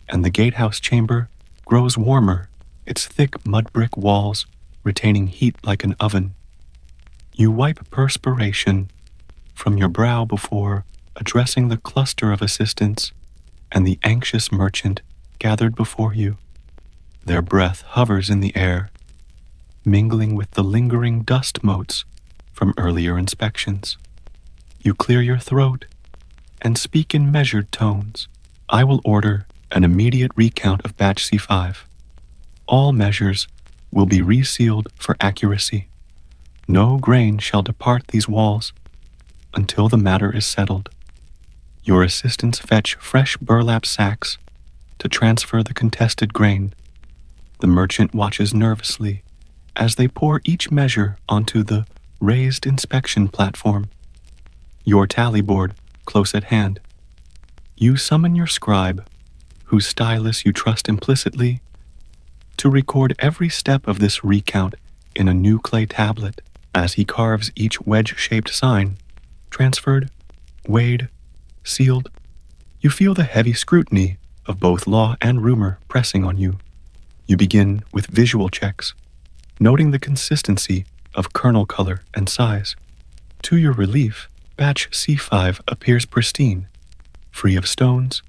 and the gatehouse chamber grows warmer, its thick mud brick walls retaining heat like an oven. You wipe perspiration from your brow before addressing the cluster of assistants and the anxious merchant gathered before you. Their breath hovers in the air, mingling with the lingering dust motes from earlier inspections. You clear your throat and speak in measured tones. I will order an immediate recount of batch C5. All measures will be resealed for accuracy. No grain shall depart these walls until the matter is settled. Your assistants fetch fresh burlap sacks to transfer the contested grain. The merchant watches nervously as they pour each measure onto the raised inspection platform. Your tally board close at hand. You summon your scribe, whose stylus you trust implicitly, to record every step of this recount in a new clay tablet. As he carves each wedge-shaped sign, transferred, weighed, sealed, you feel the heavy scrutiny of both law and rumor pressing on you. You begin with visual checks, noting the consistency of kernel color and size. To your relief, batch C5 appears pristine, free of stones,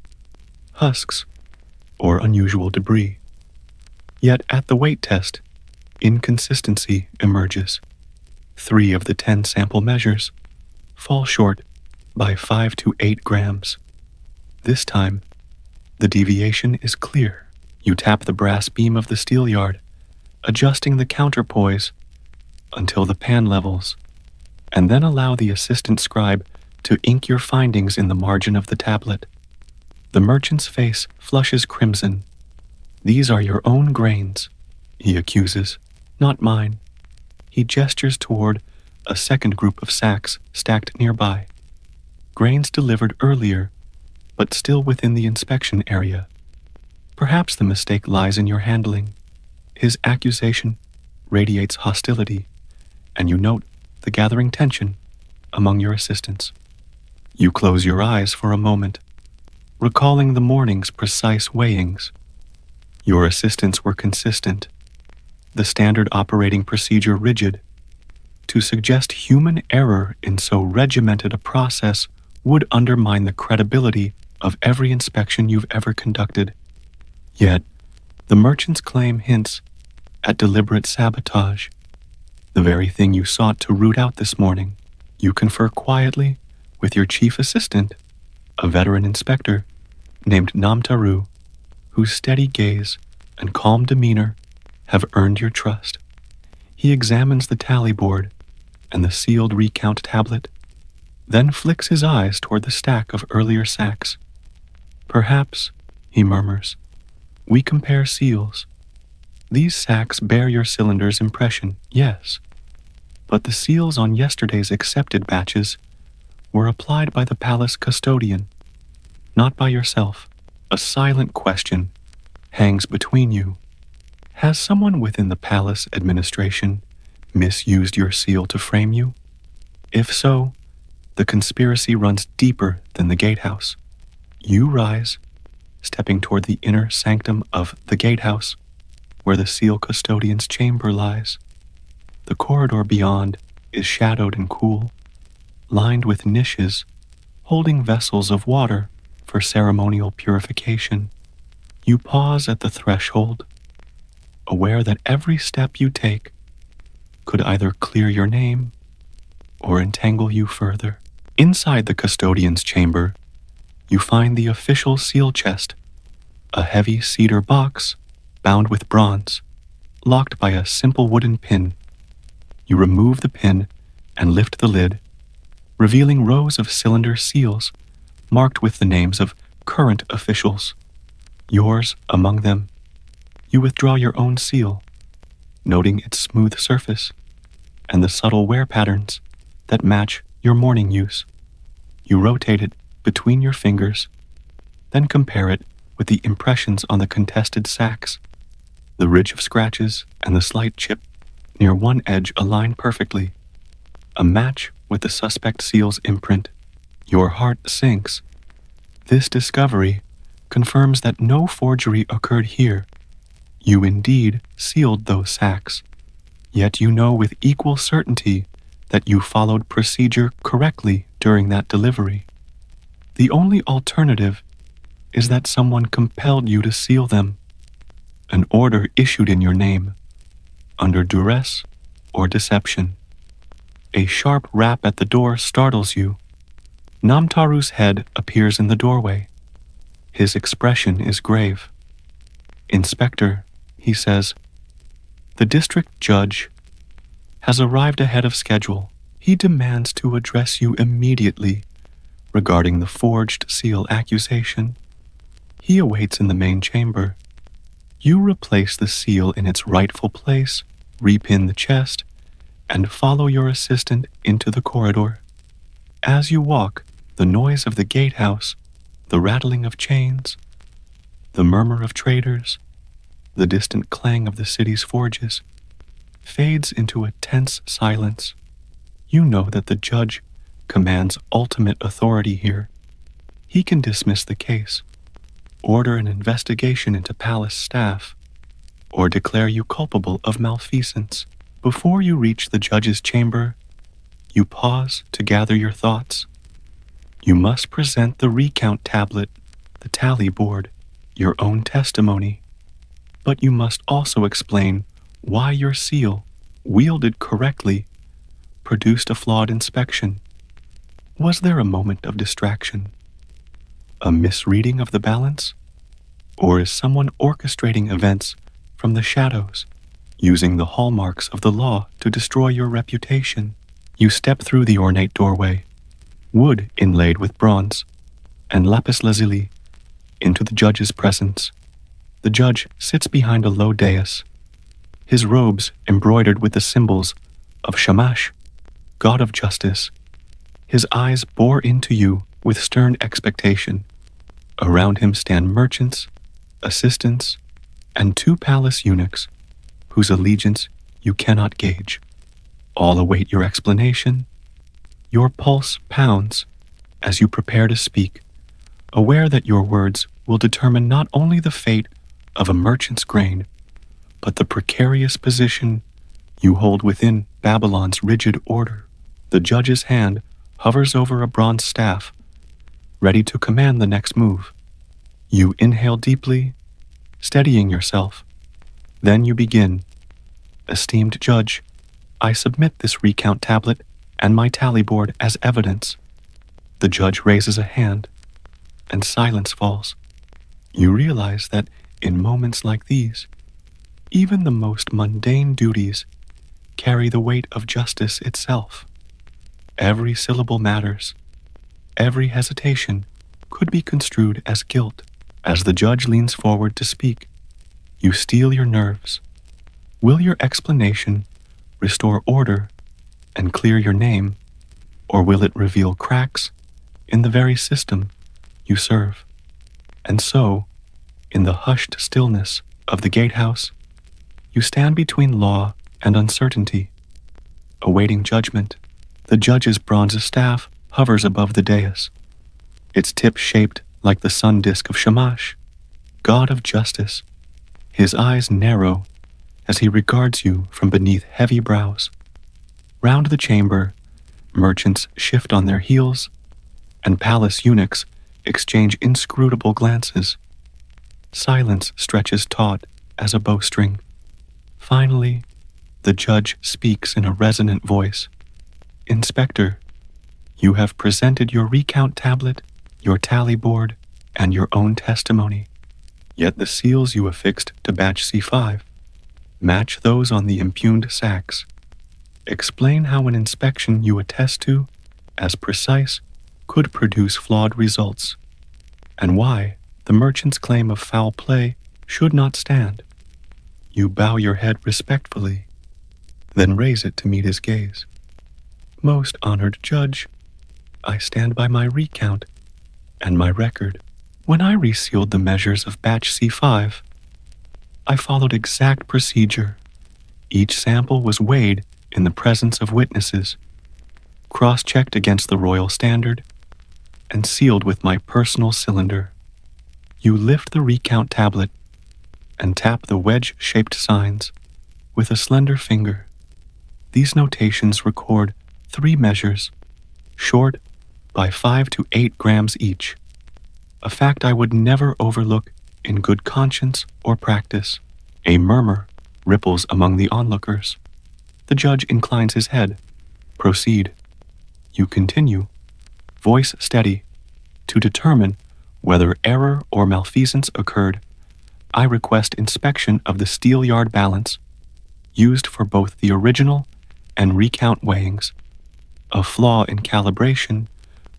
husks, or unusual debris. Yet at the weight test, inconsistency emerges. 3 of the 10 sample measures fall short by 5 to 8 grams. This time, the deviation is clear. You tap the brass beam of the steel yard, adjusting the counterpoise until the pan levels, and then allow the assistant scribe to ink your findings in the margin of the tablet. The merchant's face flushes crimson. "These are your own grains," he accuses, "not mine." He gestures toward a second group of sacks stacked nearby. Grains delivered earlier, but still within the inspection area. Perhaps the mistake lies in your handling. His accusation radiates hostility, and you note the gathering tension among your assistants. You close your eyes for a moment, recalling the morning's precise weighings. Your assistants were consistent, the standard operating procedure rigid. To suggest human error in so regimented a process would undermine the credibility of every inspection you've ever conducted. Yet, the merchant's claim hints at deliberate sabotage, the very thing you sought to root out this morning. You confer quietly with your chief assistant, a veteran inspector named Namtaru, whose steady gaze and calm demeanor have earned your trust. He examines the tally board and the sealed recount tablet, then flicks his eyes toward the stack of earlier sacks. "Perhaps," he murmurs, "we compare seals. These sacks bear your cylinder's impression, yes, but the seals on yesterday's accepted batches were applied by the palace custodian, not by yourself." A silent question hangs between you. Has someone within the palace administration misused your seal to frame you? If so, the conspiracy runs deeper than the gatehouse. You rise, stepping toward the inner sanctum of the gatehouse, where the seal custodian's chamber lies. The corridor beyond is shadowed and cool, lined with niches holding vessels of water for ceremonial purification. You pause at the threshold, aware that every step you take could either clear your name or entangle you further. Inside the custodian's chamber, you find the official seal chest, a heavy cedar box bound with bronze, locked by a simple wooden pin. You remove the pin and lift the lid, revealing rows of cylinder seals marked with the names of current officials, yours among them. You withdraw your own seal, noting its smooth surface and the subtle wear patterns that match your morning use. You rotate it between your fingers, then compare it with the impressions on the contested sacks. The ridge of scratches and the slight chip near one edge align perfectly, a match with the suspect seal's imprint. Your heart sinks. This discovery confirms that no forgery occurred here. You indeed sealed those sacks, yet you know with equal certainty that you followed procedure correctly during that delivery. The only alternative is that someone compelled you to seal them, an order issued in your name, under duress or deception. A sharp rap at the door startles you. Namtaru's head appears in the doorway. His expression is grave. "Inspector," he says, "the district judge has arrived ahead of schedule. He demands to address you immediately regarding the forged seal accusation. He awaits in the main chamber. You replace the seal in its rightful place, repin the chest, and follow your assistant into the corridor. As you walk, the noise of the gatehouse, the rattling of chains, the murmur of traders, the distant clang of the city's forges, fades into a tense silence. You know that the judge commands ultimate authority here. He can dismiss the case, order an investigation into palace staff, or declare you culpable of malfeasance. Before you reach the judge's chamber, you pause to gather your thoughts. You must present the recount tablet, the tally board, your own testimony. But you must also explain why your seal, wielded correctly, produced a flawed inspection. Was there a moment of distraction? A misreading of the balance? Or is someone orchestrating events from the shadows, using the hallmarks of the law to destroy your reputation? You step through the ornate doorway, wood inlaid with bronze, and lapis lazuli, into the judge's presence. The judge sits behind a low dais, his robes embroidered with the symbols of Shamash, god of justice. His eyes bore into you with stern expectation. Around him stand merchants, assistants, and 2 palace eunuchs, whose allegiance you cannot gauge. All await your explanation. Your pulse pounds as you prepare to speak, aware that your words will determine not only the fate of a merchant's grain, but the precarious position you hold within Babylon's rigid order. The judge's hand hovers over a bronze staff, ready to command the next move. You inhale deeply, steadying yourself. Then you begin. Esteemed judge, I submit this recount tablet and my tally board as evidence. The judge raises a hand, and silence falls. You realize that in moments like these, even the most mundane duties carry the weight of justice itself. Every syllable matters. Every hesitation could be construed as guilt. As the judge leans forward to speak, you steel your nerves. Will your explanation restore order and clear your name, or will it reveal cracks in the very system you serve? And so, in the hushed stillness of the gatehouse, you stand between law and uncertainty, awaiting judgment. The judge's bronze staff hovers above the dais, its tip shaped like the sun disk of Shamash, god of justice. His eyes narrow as he regards you from beneath heavy brows. Round the chamber, merchants shift on their heels, and palace eunuchs exchange inscrutable glances. Silence stretches taut as a bowstring. Finally, the judge speaks in a resonant voice. Inspector, you have presented your recount tablet, your tally board, and your own testimony. Yet the seals you affixed to batch C5 match those on the impugned sacks. Explain how an inspection you attest to, as precise, could produce flawed results, and why the merchant's claim of foul play should not stand. You bow your head respectfully, then raise it to meet his gaze. Most honored judge, I stand by my recount and my record. When I resealed the measures of batch C5, I followed exact procedure. Each sample was weighed in the presence of witnesses, cross-checked against the royal standard, and sealed with my personal cylinder. You lift the recount tablet and tap the wedge-shaped signs with a slender finger. These notations record 3 measures, short by 5 to 8 grams each, a fact I would never overlook in good conscience or practice. A murmur ripples among the onlookers. The judge inclines his head. Proceed. You continue, voice steady. To determine whether error or malfeasance occurred, I request inspection of the steel yard balance used for both the original and recount weighings. A flaw in calibration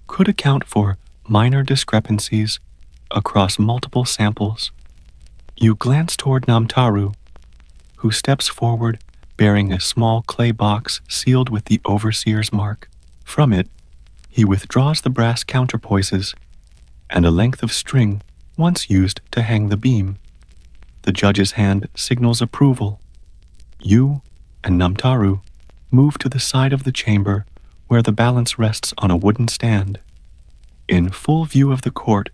could account for minor discrepancies across multiple samples. You glance toward Namtaru, who steps forward bearing a small clay box sealed with the overseer's mark. From it, he withdraws the brass counterpoises and a length of string once used to hang the beam. The judge's hand signals approval. You and Namtaru move to the side of the chamber where the balance rests on a wooden stand. In full view of the court,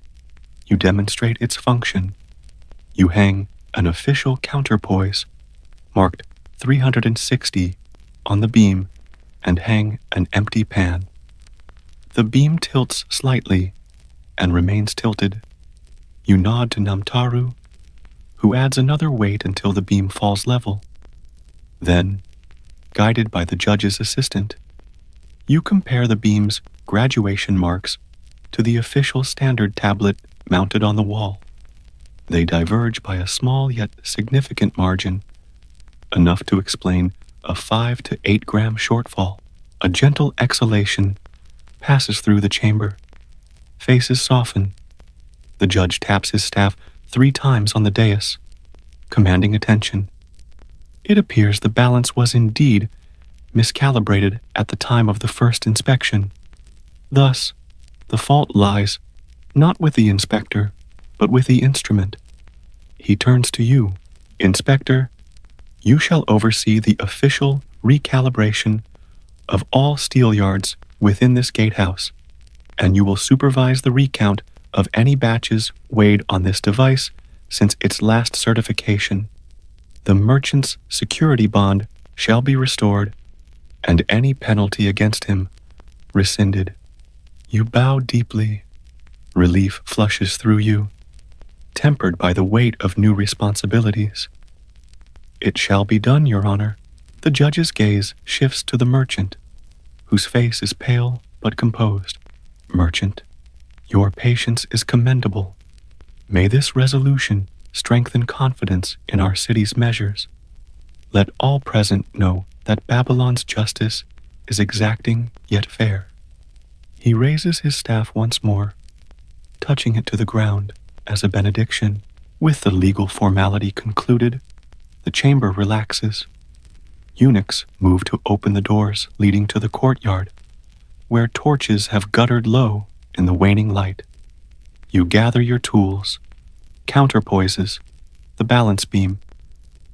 you demonstrate its function. You hang an official counterpoise, marked 360 on the beam and hang an empty pan. The beam tilts slightly and remains tilted. You nod to Namtaru, who adds another weight until the beam falls level. Then, guided by the judge's assistant, you compare the beam's graduation marks to the official standard tablet mounted on the wall. They diverge by a small yet significant margin, enough to explain a 5 to 8 gram shortfall. A gentle exhalation passes through the chamber. Faces soften. The judge taps his staff 3 times on the dais, commanding attention. It appears the balance was indeed miscalibrated at the time of the first inspection. Thus, the fault lies not with the inspector, but with the instrument. He turns to you. Inspector, you shall oversee the official recalibration of all steel yards within this gatehouse, and you will supervise the recount of any batches weighed on this device since its last certification. The merchant's security bond shall be restored, and any penalty against him rescinded. You bow deeply. Relief flushes through you, tempered by the weight of new responsibilities. It shall be done, Your Honor. The judge's gaze shifts to the merchant, whose face is pale but composed. Merchant, your patience is commendable. May this resolution strengthen confidence in our city's measures. Let all present know that Babylon's justice is exacting yet fair. He raises his staff once more, touching it to the ground as a benediction. With the legal formality concluded, the chamber relaxes. Eunuchs move to open the doors leading to the courtyard, where torches have guttered low in the waning light. You gather your tools, counterpoises, the balance beam,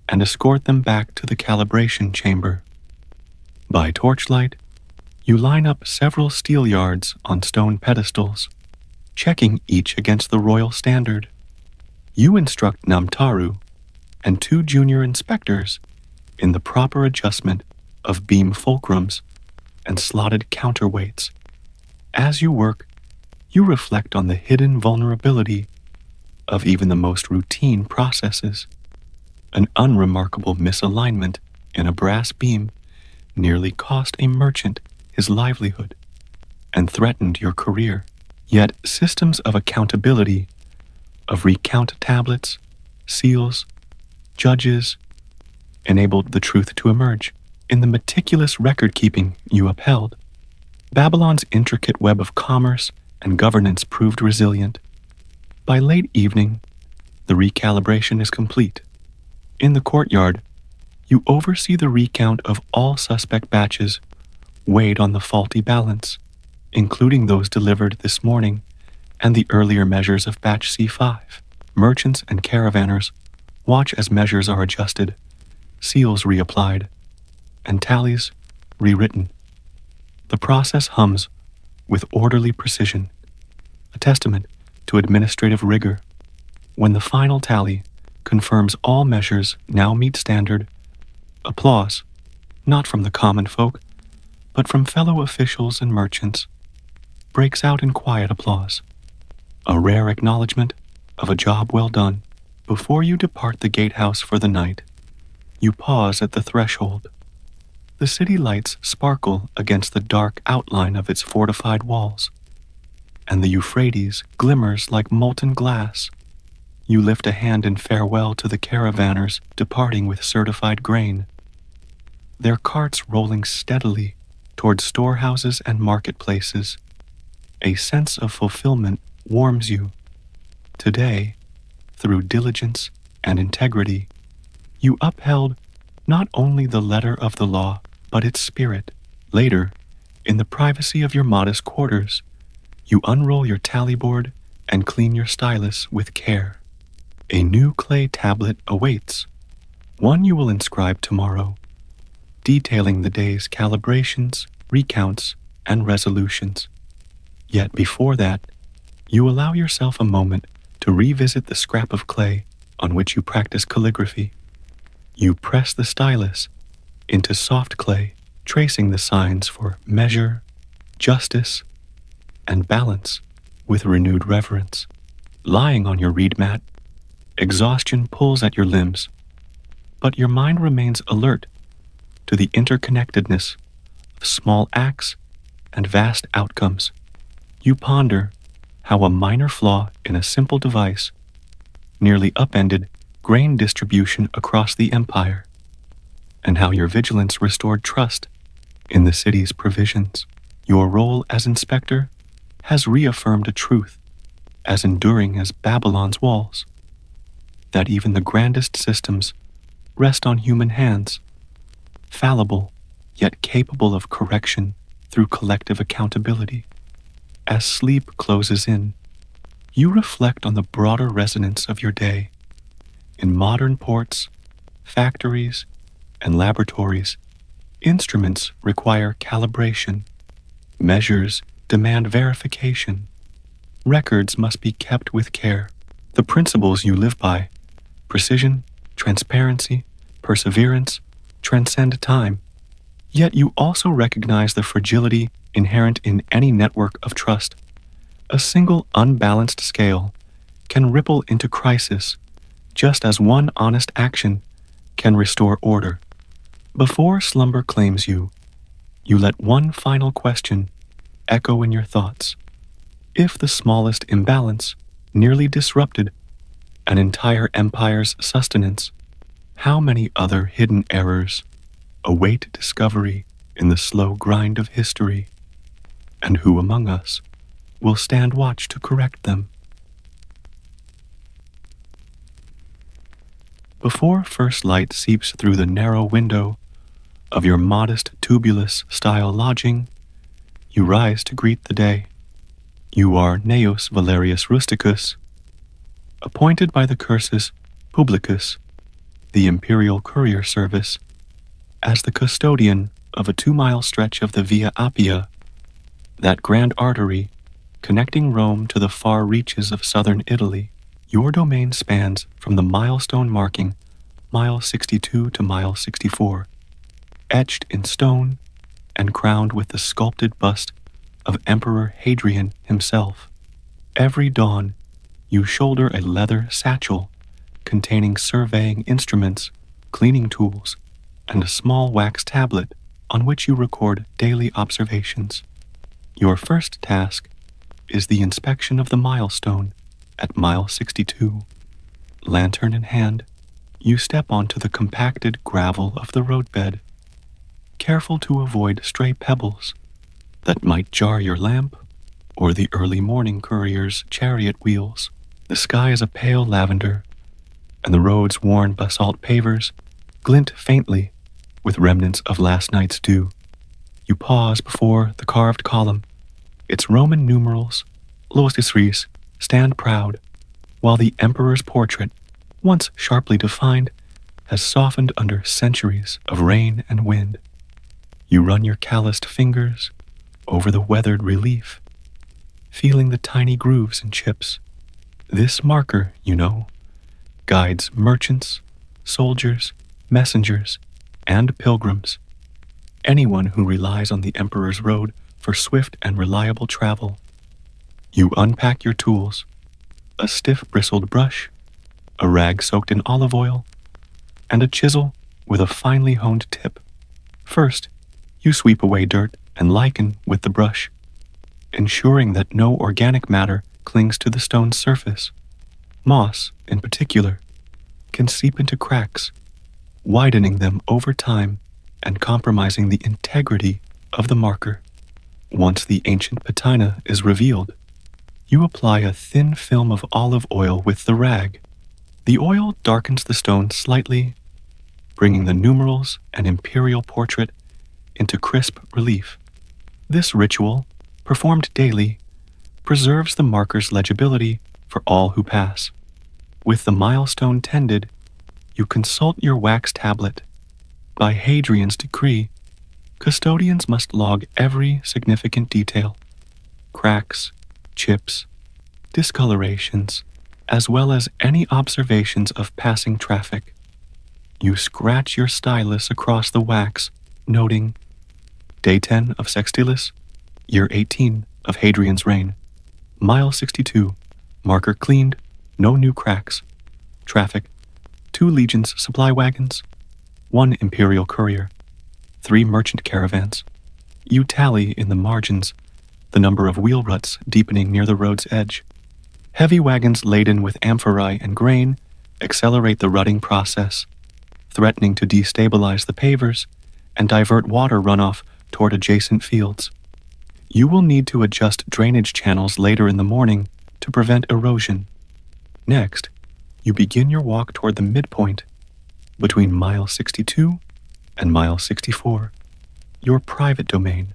and escort them back to the calibration chamber. By torchlight, you line up several steel yards on stone pedestals, checking each against the royal standard. You instruct Namtaru and 2 junior inspectors in the proper adjustment of beam fulcrums and slotted counterweights. As you work, you reflect on the hidden vulnerability of even the most routine processes. An unremarkable misalignment in a brass beam nearly cost a merchant his livelihood and threatened your career. Yet systems of accountability, of recount tablets, seals, judges, enabled the truth to emerge. In the meticulous record-keeping you upheld, Babylon's intricate web of commerce and governance proved resilient. By late evening, the recalibration is complete. In the courtyard, you oversee the recount of all suspect batches weighed on the faulty balance, including those delivered this morning and the earlier measures of batch C5. Merchants and caravanners watch as measures are adjusted, seals reapplied, and tallies rewritten. The process hums with orderly precision, a testament to administrative rigor. When the final tally confirms all measures now meet standard, applause, not from the common folk, but from fellow officials and merchants, breaks out in quiet applause, a rare acknowledgement of a job well done. Before you depart the gatehouse for the night, you pause at the threshold. The city lights sparkle against the dark outline of its fortified walls, and the Euphrates glimmers like molten glass. You lift a hand in farewell to the caravanners departing with certified grain, their carts rolling steadily toward storehouses and marketplaces. A sense of fulfillment warms you. Today, through diligence and integrity, you upheld not only the letter of the law, but its spirit. Later, in the privacy of your modest quarters, you unroll your tally board and clean your stylus with care. A new clay tablet awaits, one you will inscribe tomorrow, detailing the day's calibrations, recounts, and resolutions. Yet before that, you allow yourself a moment to revisit the scrap of clay on which you practice calligraphy. You press the stylus into soft clay tracing the signs for measure, justice, and balance with renewed reverence. Lying on your reed mat, exhaustion pulls at your limbs, but your mind remains alert to the interconnectedness of small acts and vast outcomes. You ponder how a minor flaw in a simple device nearly upended grain distribution across the empire, and how your vigilance restored trust in the city's provisions. Your role as inspector has reaffirmed a truth as enduring as Babylon's walls, that even the grandest systems rest on human hands, fallible yet capable of correction through collective accountability. As sleep closes in, you reflect on the broader resonance of your day. In modern ports, factories, and laboratories, instruments require calibration. Measures demand verification. Records must be kept with care. The principles you live by, precision, transparency, perseverance, transcend time. Yet you also recognize the fragility inherent in any network of trust. A single unbalanced scale can ripple into crisis, just as one honest action can restore order. Before slumber claims you, you let one final question echo in your thoughts. If the smallest imbalance nearly disrupted an entire empire's sustenance, how many other hidden errors await discovery in the slow grind of history? And who among us will stand watch to correct them? Before first light seeps through the narrow window of your modest tubulus-style lodging, you rise to greet the day. You are Gnaeus Valerius Rusticus, appointed by the cursus publicus, the imperial courier service, as the custodian of a 2-mile stretch of the Via Appia, that grand artery connecting Rome to the far reaches of southern Italy. Your domain spans from the milestone marking mile 62 to mile 64, etched in stone and crowned with the sculpted bust of Emperor Hadrian himself. Every dawn, you shoulder a leather satchel containing surveying instruments, cleaning tools, and a small wax tablet on which you record daily observations. Your first task is the inspection of the milestone at mile 62. Lantern in hand, you step onto the compacted gravel of the roadbed, careful to avoid stray pebbles that might jar your lamp or the early morning courier's chariot wheels. The sky is a pale lavender, and the road's worn basalt pavers glint faintly with remnants of last night's dew. You pause before the carved column. Its Roman numerals, Locis, stand proud, while the emperor's portrait, once sharply defined, has softened under centuries of rain and wind. You run your calloused fingers over the weathered relief, feeling the tiny grooves and chips. This marker, you know, guides merchants, soldiers, messengers, and pilgrims, anyone who relies on the emperor's road for swift and reliable travel. You unpack your tools, a stiff bristled brush, a rag soaked in olive oil, and a chisel with a finely honed tip. First, you sweep away dirt and lichen with the brush, ensuring that no organic matter clings to the stone's surface. Moss, in particular, can seep into cracks, widening them over time and compromising the integrity of the marker. Once the ancient patina is revealed, you apply a thin film of olive oil with the rag. The oil darkens the stone slightly, bringing the numerals and imperial portrait into crisp relief. This ritual, performed daily, preserves the marker's legibility for all who pass. With the milestone tended, you consult your wax tablet. By Hadrian's decree, custodians must log every significant detail: cracks, chips, discolorations, as well as any observations of passing traffic. You scratch your stylus across the wax, noting Day 10 of Sextilis, Year 18 of Hadrian's reign. Mile 62, marker cleaned, no new cracks. Traffic, 2 legions supply wagons, 1 imperial courier, 3 merchant caravans. You tally in the margins the number of wheel ruts deepening near the road's edge. Heavy wagons laden with amphorae and grain accelerate the rutting process, threatening to destabilize the pavers and divert water runoff toward adjacent fields. You will need to adjust drainage channels later in the morning to prevent erosion. Next, you begin your walk toward the midpoint between mile 62 and mile 64, your private domain.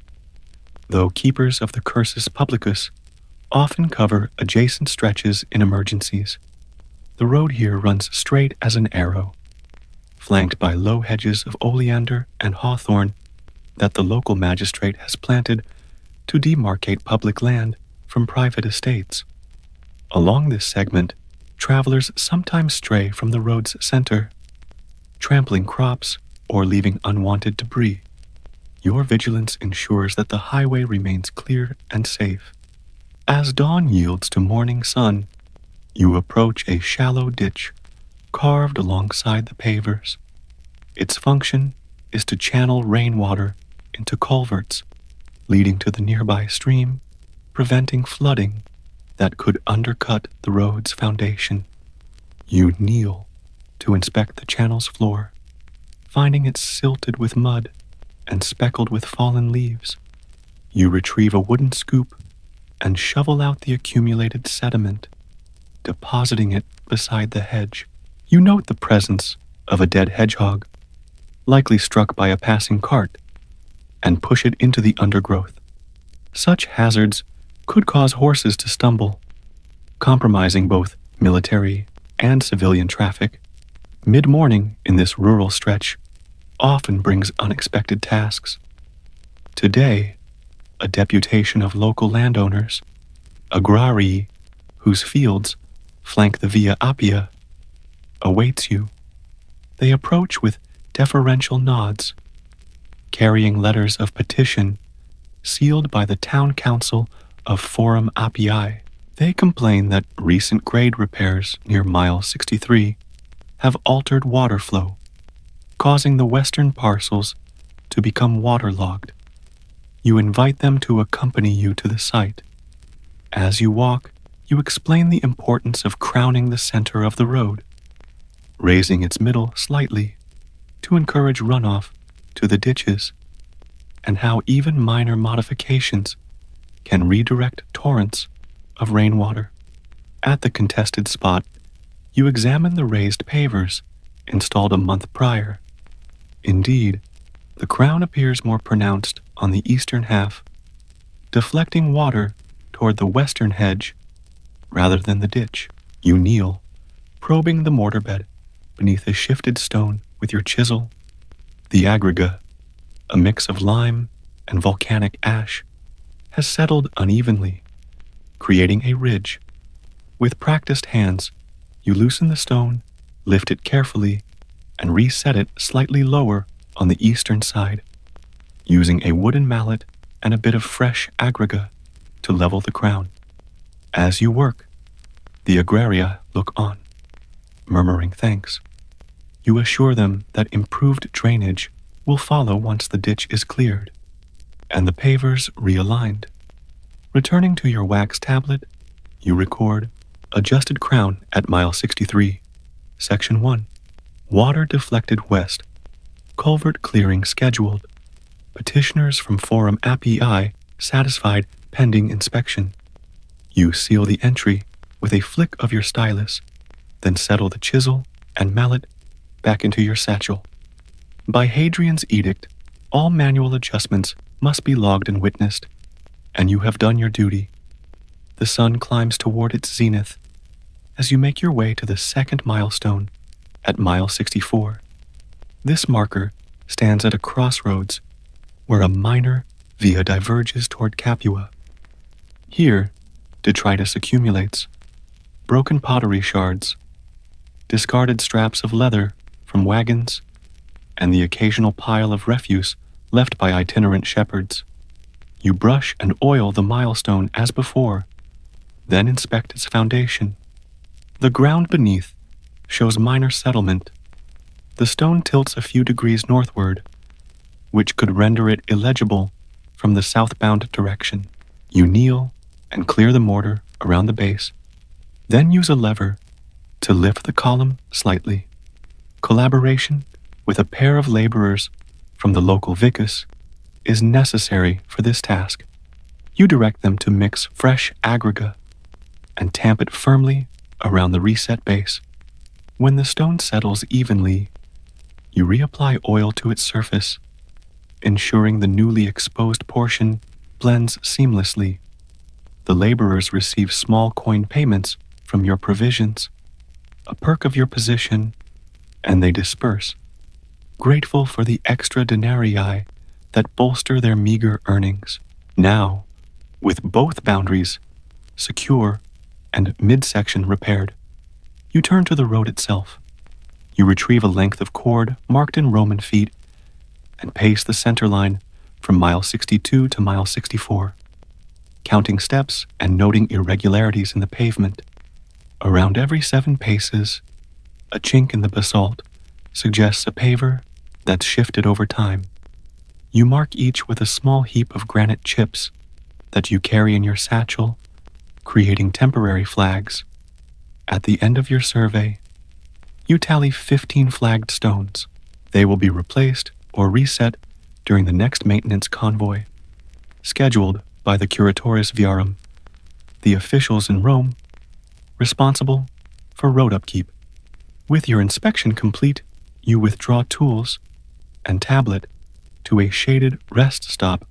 Though keepers of the cursus publicus often cover adjacent stretches in emergencies, the road here runs straight as an arrow, flanked by low hedges of oleander and hawthorn that the local magistrate has planted to demarcate public land from private estates. Along this segment, travelers sometimes stray from the road's center, trampling crops or leaving unwanted debris. Your vigilance ensures that the highway remains clear and safe. As dawn yields to morning sun, you approach a shallow ditch carved alongside the pavers. Its function is to channel rainwater into culverts leading to the nearby stream, preventing flooding that could undercut the road's foundation. You kneel to inspect the channel's floor, finding it silted with mud and speckled with fallen leaves. You retrieve a wooden scoop and shovel out the accumulated sediment, depositing it beside the hedge. You note the presence of a dead hedgehog, likely struck by a passing cart, and push it into the undergrowth. Such hazards could cause horses to stumble, compromising both military and civilian traffic. Mid-morning in this rural stretch often brings unexpected tasks. Today, a deputation of local landowners, agrarii, whose fields flank the Via Appia, awaits you. They approach with deferential nods, carrying letters of petition sealed by the town council of Forum Appii. They complain that recent grade repairs near mile 63 have altered water flow, causing the western parcels to become waterlogged. You invite them to accompany you to the site. As you walk, you explain the importance of crowning the center of the road, raising its middle slightly to encourage runoff to the ditches, and how even minor modifications can redirect torrents of rainwater. At the contested spot, you examine the raised pavers installed a month prior. Indeed, the crown appears more pronounced on the eastern half, deflecting water toward the western hedge rather than the ditch. You kneel, probing the mortar bed beneath a shifted stone with your chisel. The aggregate, a mix of lime and volcanic ash, has settled unevenly, creating a ridge. With practiced hands, you loosen the stone, lift it carefully, and reset it slightly lower on the eastern side, using a wooden mallet and a bit of fresh aggregate to level the crown. As you work, the agraria look on, murmuring thanks. You assure them that improved drainage will follow once the ditch is cleared and the pavers realigned. Returning to your wax tablet, you record adjusted crown at mile 63, section 1. Water deflected west, culvert clearing scheduled. Petitioners from Forum Appii satisfied pending inspection. You seal the entry with a flick of your stylus, then settle the chisel and mallet back into your satchel. By Hadrian's edict, all manual adjustments must be logged and witnessed, and you have done your duty. The sun climbs toward its zenith as you make your way to the second milestone at mile 64. This marker stands at a crossroads where a minor via diverges toward Capua. Here, detritus accumulates, broken pottery shards, discarded straps of leather from wagons, and the occasional pile of refuse left by itinerant shepherds. You brush and oil the milestone as before, then inspect its foundation. The ground beneath shows minor settlement. The stone tilts a few degrees northward, which could render it illegible from the southbound direction. You kneel and clear the mortar around the base, then use a lever to lift the column slightly. Collaboration with a pair of laborers from the local vicus is necessary for this task. You direct them to mix fresh aggregate and tamp it firmly around the reset base. When the stone settles evenly, you reapply oil to its surface, ensuring the newly exposed portion blends seamlessly. The laborers receive small coin payments from your provisions, a perk of your position, and they disperse, grateful for the extra denarii that bolster their meager earnings. Now, with both boundaries secure and midsection repaired, you turn to the road itself. You retrieve a length of cord marked in Roman feet and pace the center line from mile 62 to mile 64, counting steps and noting irregularities in the pavement. Around every 7 paces, a chink in the basalt suggests a paver that's shifted over time. You mark each with a small heap of granite chips that you carry in your satchel, creating temporary flags. At the end of your survey, you tally 15 flagged stones. They will be replaced or reset during the next maintenance convoy, scheduled by the Curatores Viarum, the officials in Rome responsible for road upkeep. With your inspection complete, you withdraw tools and tablet to a shaded rest stop,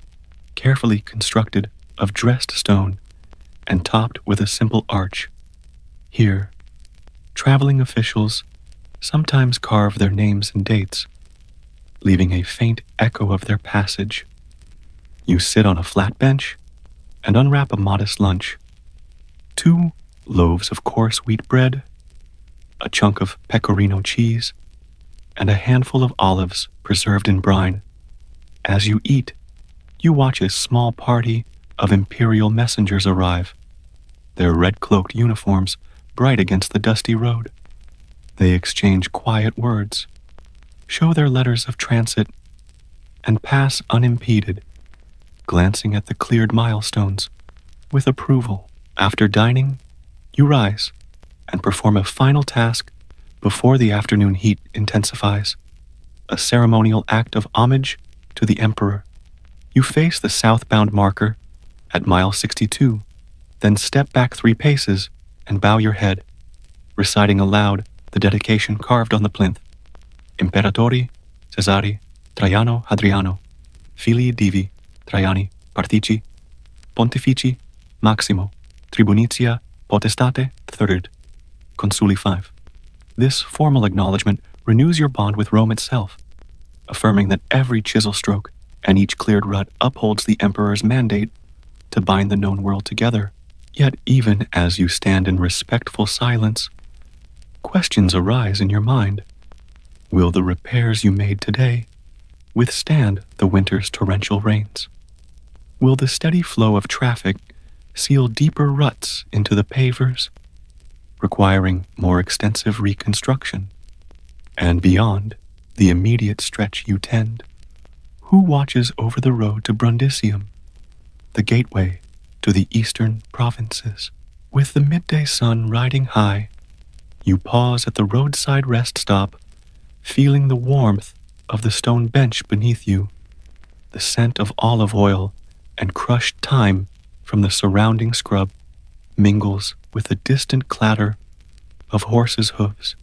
carefully constructed of dressed stone and topped with a simple arch. Here, traveling officials sometimes carve their names and dates, leaving a faint echo of their passage. You sit on a flat bench and unwrap a modest lunch. 2 loaves of coarse wheat bread, a chunk of pecorino cheese, and a handful of olives preserved in brine. As you eat, you watch a small party of imperial messengers arrive, their red-cloaked uniforms bright against the dusty road. They exchange quiet words, show their letters of transit, and pass unimpeded, glancing at the cleared milestones with approval. After dining, you rise and perform a final task before the afternoon heat intensifies, a ceremonial act of homage to the emperor. You face the southbound marker at mile 62, then step back 3 paces and bow your head, reciting aloud the dedication carved on the plinth. Imperatori Caesari Traiano Hadriano, Filii Divi Traiani Partici, Pontifici Maximo, Tribunitia Potestate 3rd, Consuli 5. This formal acknowledgement renews your bond with Rome itself, affirming that every chisel stroke and each cleared rut upholds the emperor's mandate to bind the known world together. Yet even as you stand in respectful silence, questions arise in your mind. Will the repairs you made today withstand the winter's torrential rains? Will the steady flow of traffic seal deeper ruts into the pavers, requiring more extensive reconstruction? And beyond the immediate stretch you tend, who watches over the road to Brundisium, the gateway to the eastern provinces? With the midday sun riding high, you pause at the roadside rest stop, feeling the warmth of the stone bench beneath you. The scent of olive oil and crushed thyme from the surrounding scrub mingles with the distant clatter of horses' hooves.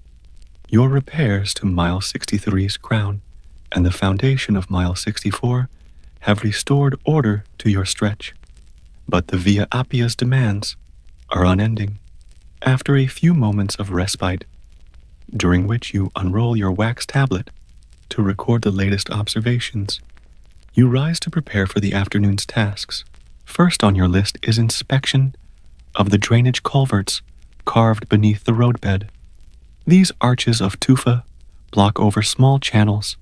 Your repairs to mile 63's crown and the foundation of mile 64 have restored order to your stretch, but the Via Appia's demands are unending. After a few moments of respite, during which you unroll your wax tablet to record the latest observations, you rise to prepare for the afternoon's tasks. First on your list is inspection of the drainage culverts carved beneath the roadbed. These arches of tufa block over small channels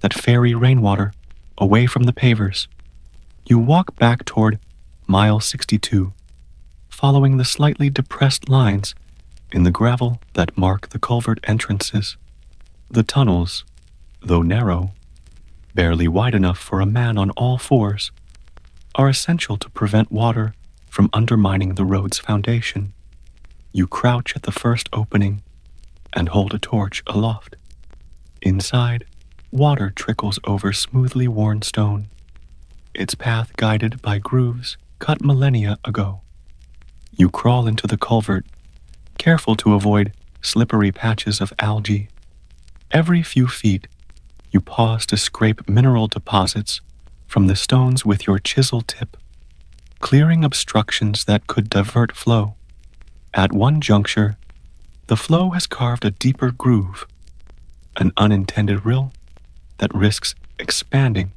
that ferry rainwater away from the pavers. You walk back toward mile 62, following the slightly depressed lines in the gravel that mark the culvert entrances. The tunnels, though narrow, barely wide enough for a man on all fours, are essential to prevent water from undermining the road's foundation. You crouch at the first opening and hold a torch aloft. Inside, water trickles over smoothly worn stone, its path guided by grooves cut millennia ago. You crawl into the culvert, careful to avoid slippery patches of algae. Every few feet, you pause to scrape mineral deposits from the stones with your chisel tip, clearing obstructions that could divert flow. At one juncture, the flow has carved a deeper groove, an unintended rill that risks expanding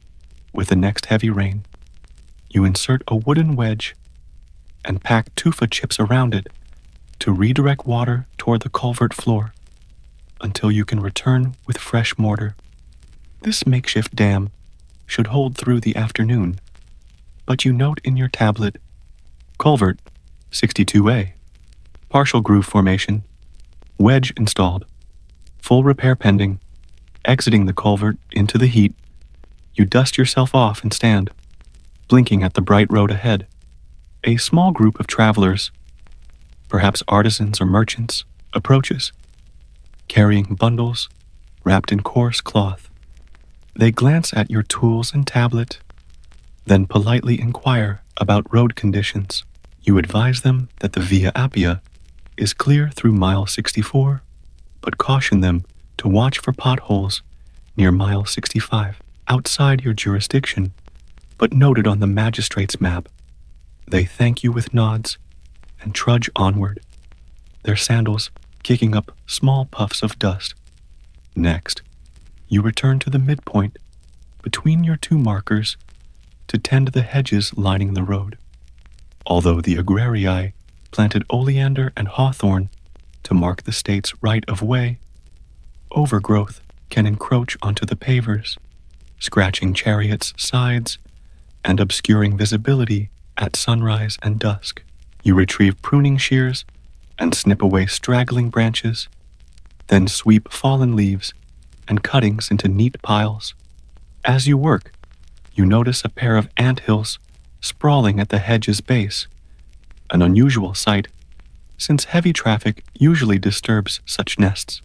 with the next heavy rain. You insert a wooden wedge and pack tufa chips around it to redirect water toward the culvert floor until you can return with fresh mortar. This makeshift dam should hold through the afternoon, but you note in your tablet, culvert 62A, partial groove formation, wedge installed, full repair pending. Exiting the culvert into the heat, you dust yourself off and stand, blinking at the bright road ahead. A small group of travelers, perhaps artisans or merchants, approaches, carrying bundles wrapped in coarse cloth. They glance at your tools and tablet, then politely inquire about road conditions. You advise them that the Via Appia is clear through mile 64, but caution them to watch for potholes near mile 65, outside your jurisdiction, but noted on the magistrate's map. They thank you with nods and trudge onward, their sandals kicking up small puffs of dust. Next, you return to the midpoint between your two markers to tend the hedges lining the road. Although the agrarii planted oleander and hawthorn to mark the state's right of way, overgrowth can encroach onto the pavers, scratching chariots' sides and obscuring visibility at sunrise and dusk. You retrieve pruning shears and snip away straggling branches, then sweep fallen leaves and cuttings into neat piles. As you work, you notice a pair of anthills sprawling at the hedge's base, an unusual sight, since heavy traffic usually disturbs such nests.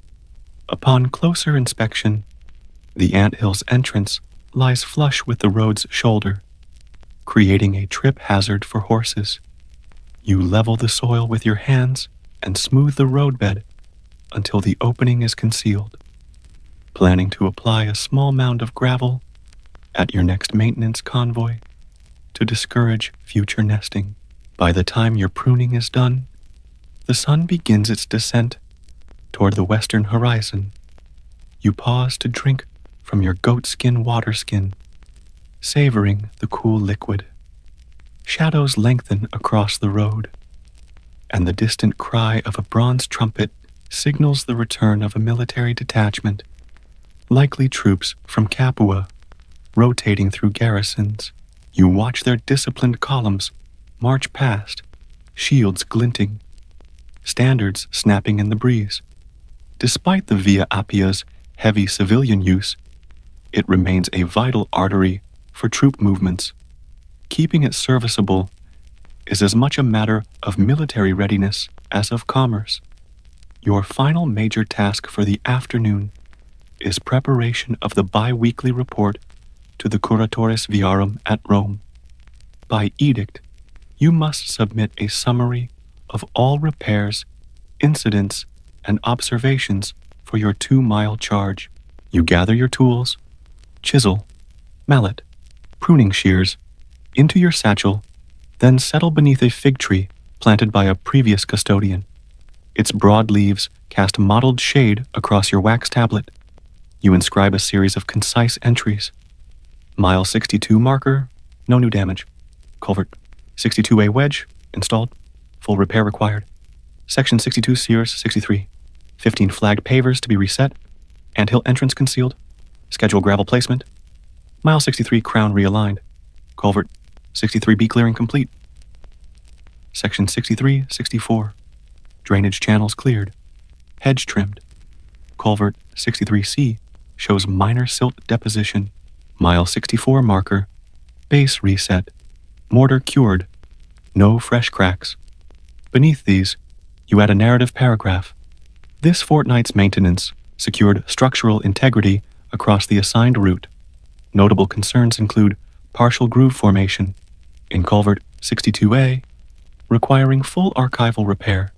Upon closer inspection, the anthill's entrance lies flush with the road's shoulder, creating a trip hazard for horses. You level the soil with your hands and smooth the roadbed until the opening is concealed, planning to apply a small mound of gravel at your next maintenance convoy to discourage future nesting. By the time your pruning is done, the sun begins its descent toward the western horizon. You pause to drink from your goatskin water skin, savoring the cool liquid. Shadows lengthen across the road, and the distant cry of a bronze trumpet signals the return of a military detachment, likely troops from Capua, rotating through garrisons. You watch their disciplined columns march past, shields glinting, standards snapping in the breeze. Despite the Via Appia's heavy civilian use, it remains a vital artery for troop movements. Keeping it serviceable is as much a matter of military readiness as of commerce. Your final major task for the afternoon is preparation of the bi-weekly report to the Curatores Viarum at Rome. By edict, you must submit a summary of all repairs, incidents, and observations for your 2-mile charge. You gather your tools, chisel, mallet, pruning shears, into your satchel, then settle beneath a fig tree planted by a previous custodian. Its broad leaves cast mottled shade across your wax tablet. You inscribe a series of concise entries. Mile 62 marker, no new damage. Culvert 62A wedge, installed, full repair required. Section 62 Sears 63. 15 flagged pavers to be reset. Anthill entrance concealed. Schedule gravel placement. Mile 63 crown realigned. Culvert 63B clearing complete. Section 63, 64. Drainage channels cleared. Hedge trimmed. Culvert 63C shows minor silt deposition. Mile 64 marker. Base reset. Mortar cured. No fresh cracks. Beneath these, you add a narrative paragraph. This fortnight's maintenance secured structural integrity across the assigned route. Notable concerns include partial groove formation in Culvert 62A, requiring full archival repair,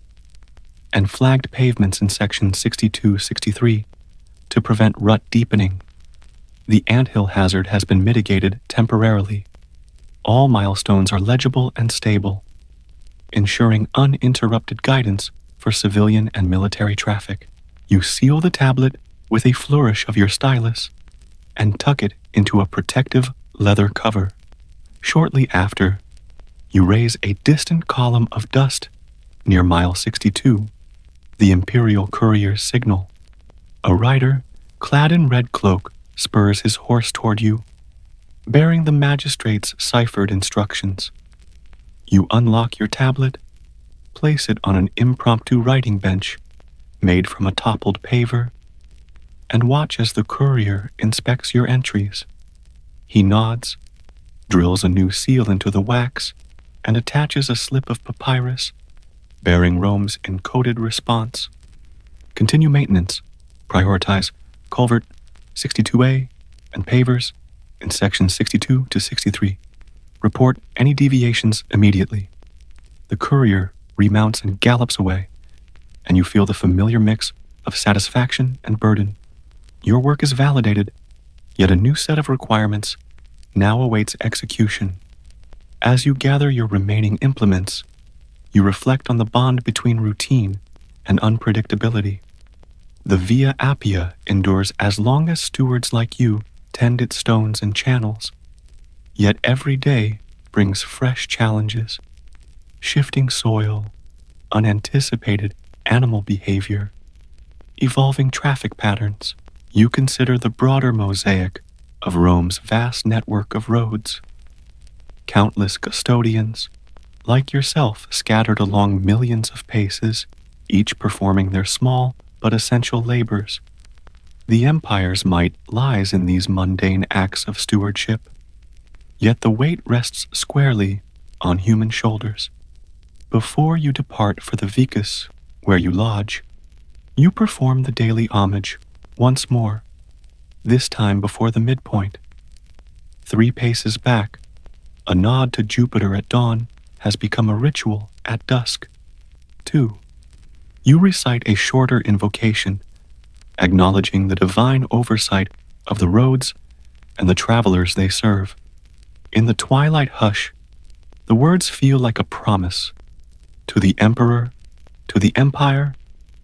and flagged pavements in Section 62-63 to prevent rut deepening. The anthill hazard has been mitigated temporarily. All milestones are legible and stable, ensuring uninterrupted guidance for civilian and military traffic. You seal the tablet with a flourish of your stylus and tuck it into a protective leather cover. Shortly after, you raise a distant column of dust near mile 62, the Imperial Courier's signal. A rider, clad in red cloak, spurs his horse toward you, bearing the magistrate's ciphered instructions. You unlock your tablet, place it on an impromptu writing bench made from a toppled paver, and watch as the courier inspects your entries. He nods, drills a new seal into the wax, and attaches a slip of papyrus bearing Rome's encoded response. Continue maintenance. Prioritize Culvert 62A and pavers in sections 62 to 63. Report any deviations immediately. The courier remounts and gallops away, and you feel the familiar mix of satisfaction and burden. Your work is validated, yet a new set of requirements now awaits execution. As you gather your remaining implements, you reflect on the bond between routine and unpredictability. The Via Appia endures as long as stewards like you tend its stones and channels. Yet every day brings fresh challenges, shifting soil, unanticipated animal behavior, evolving traffic patterns. You consider the broader mosaic of Rome's vast network of roads. Countless custodians, like yourself, scattered along millions of paces, each performing their small but essential labors. The empire's might lies in these mundane acts of stewardship, yet the weight rests squarely on human shoulders. Before you depart for the vicus, where you lodge, you perform the daily homage once more, this time before the midpoint. 3 paces back, a nod to Jupiter at dawn has become a ritual at dusk. 2. You recite a shorter invocation, acknowledging the divine oversight of the roads and the travelers they serve. In the twilight hush, the words feel like a promise to the emperor, to the empire,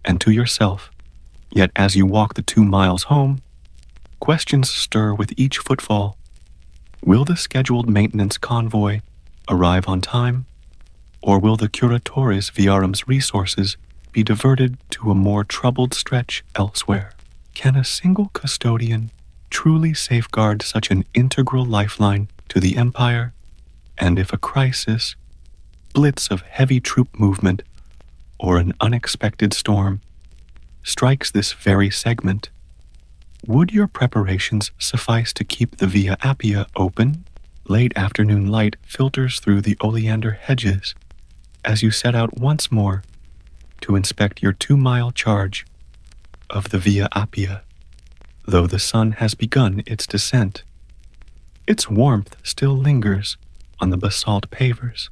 and to yourself. Yet as you walk the 2 miles home, questions stir with each footfall. Will the scheduled maintenance convoy arrive on time, or will the Curatores Viarum's resources be diverted to a more troubled stretch elsewhere? Can a single custodian truly safeguard such an integral lifeline to the Empire? And if a crisis, blitz of heavy troop movement, or an unexpected storm strikes this very segment, would your preparations suffice to keep the Via Appia open? Late afternoon light filters through the oleander hedges as you set out once more to inspect your 2-mile charge of the Via Appia. Though the sun has begun its descent, its warmth still lingers on the basalt pavers,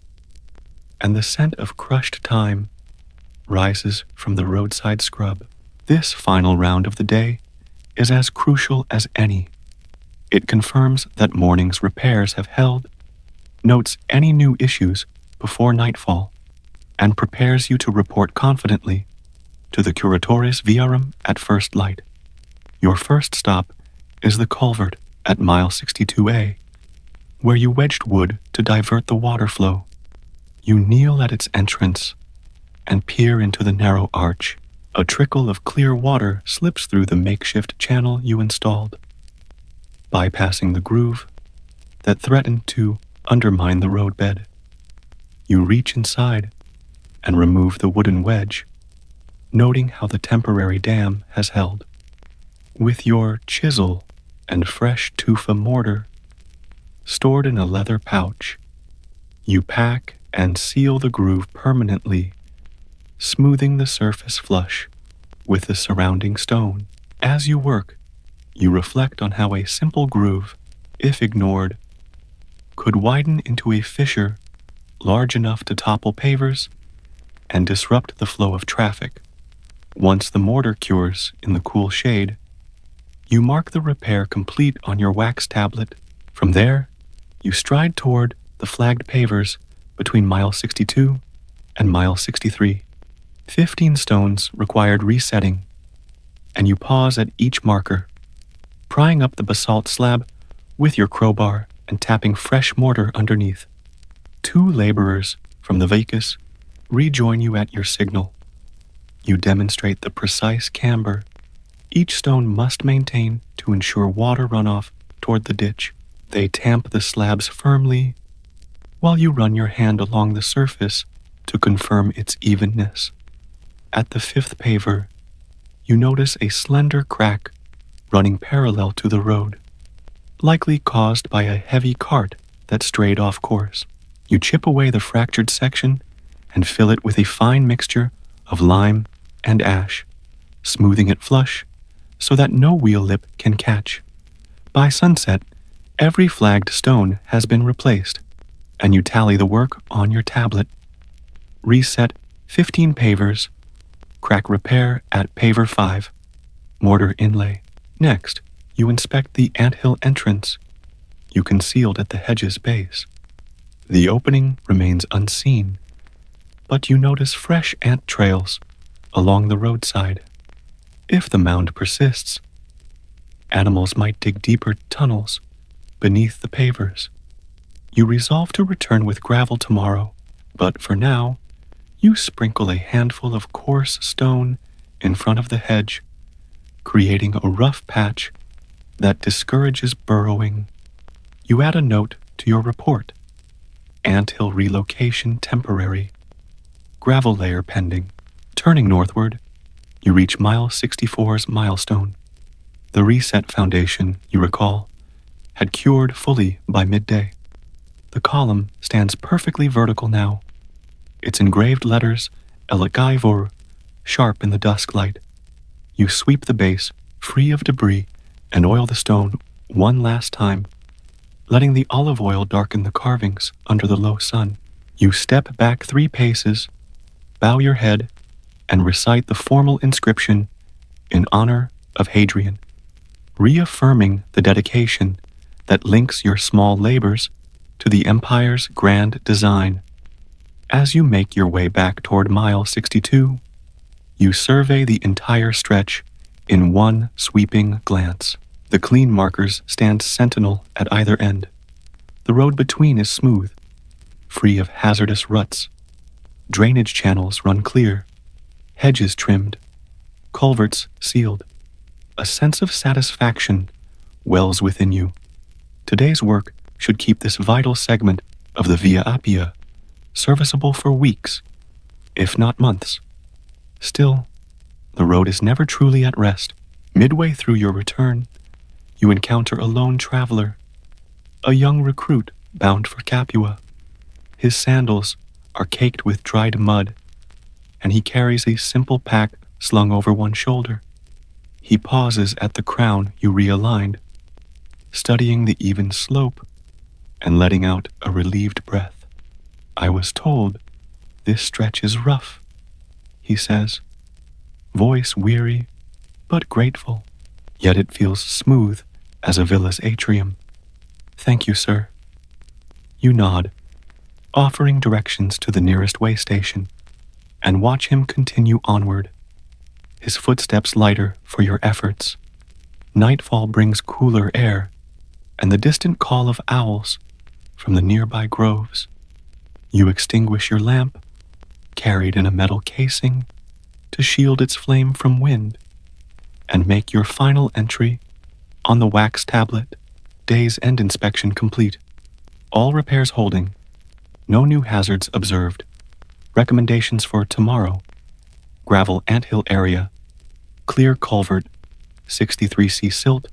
and the scent of crushed thyme rises from the roadside scrub. This final round of the day is as crucial as any. It confirms that morning's repairs have held, notes any new issues before nightfall, and prepares you to report confidently to the Curatores Viarum at first light. Your first stop is the culvert at mile 62A, where you wedged wood to divert the water flow. You kneel at its entrance and peer into the narrow arch. A trickle of clear water slips through the makeshift channel you installed. bypassing the groove that threatened to undermine the roadbed. You reach inside and remove the wooden wedge, noting how the temporary dam has held. With your chisel and fresh tufa mortar stored in a leather pouch, you pack and seal the groove permanently, smoothing the surface flush with the surrounding stone. As you work, you reflect on how a simple groove, if ignored, could widen into a fissure large enough to topple pavers and disrupt the flow of traffic. Once the mortar cures in the cool shade, you mark the repair complete on your wax tablet. From there, you stride toward the flagged pavers between mile 62 and mile 63. 15 stones required resetting, and you pause at each marker, prying up the basalt slab with your crowbar and tapping fresh mortar underneath. 2 laborers from the Vicus rejoin you at your signal. You demonstrate the precise camber each stone must maintain to ensure water runoff toward the ditch. They tamp the slabs firmly while you run your hand along the surface to confirm its evenness. At the 5th paver, you notice a slender crack running parallel to the road, likely caused by a heavy cart that strayed off course. You chip away the fractured section and fill it with a fine mixture of lime and ash, smoothing it flush so that no wheel lip can catch. By sunset, every flagged stone has been replaced, and you tally the work on your tablet. Reset 15 pavers, crack repair at paver 5, mortar inlay. Next, you inspect the anthill entrance you concealed at the hedge's base. The opening remains unseen, but you notice fresh ant trails along the roadside. If the mound persists, animals might dig deeper tunnels beneath the pavers. You resolve to return with gravel tomorrow, but for now, you sprinkle a handful of coarse stone in front of the hedge, creating a rough patch that discourages burrowing. You add a note to your report. Anthill relocation temporary. Gravel layer pending. Turning northward, you reach mile 64's milestone. The reset foundation, you recall, had cured fully by midday. The column stands perfectly vertical now, its engraved letters elegivor sharp in the dusk light. You sweep the base free of debris and oil the stone one last time, letting the olive oil darken the carvings under the low sun. You step back 3 paces, bow your head, and recite the formal inscription in honor of Hadrian, reaffirming the dedication that links your small labors to the empire's grand design. As you make your way back toward mile 62, you survey the entire stretch in one sweeping glance. The clean markers stand sentinel at either end. The road between is smooth, free of hazardous ruts. Drainage channels run clear, hedges trimmed, culverts sealed. A sense of satisfaction wells within you. Today's work should keep this vital segment of the Via Appia serviceable for weeks, if not months. Still, the road is never truly at rest. Midway through your return, you encounter a lone traveler, a young recruit bound for Capua. His sandals are caked with dried mud, and he carries a simple pack slung over one shoulder. He pauses at the crown you realigned, studying the even slope and letting out a relieved breath. I was told this stretch is rough, he says, voice weary but grateful, yet it feels smooth as a villa's atrium. Thank you, sir. You nod, offering directions to the nearest way station, and watch him continue onward, his footsteps lighter for your efforts. Nightfall brings cooler air and the distant call of owls from the nearby groves. You extinguish your lamp, carried in a metal casing, to shield its flame from wind, and make your final entry on the wax tablet. Day's end inspection complete. All repairs holding. No new hazards observed. Recommendations for tomorrow. Gravel anthill area. Clear culvert. 63C silt.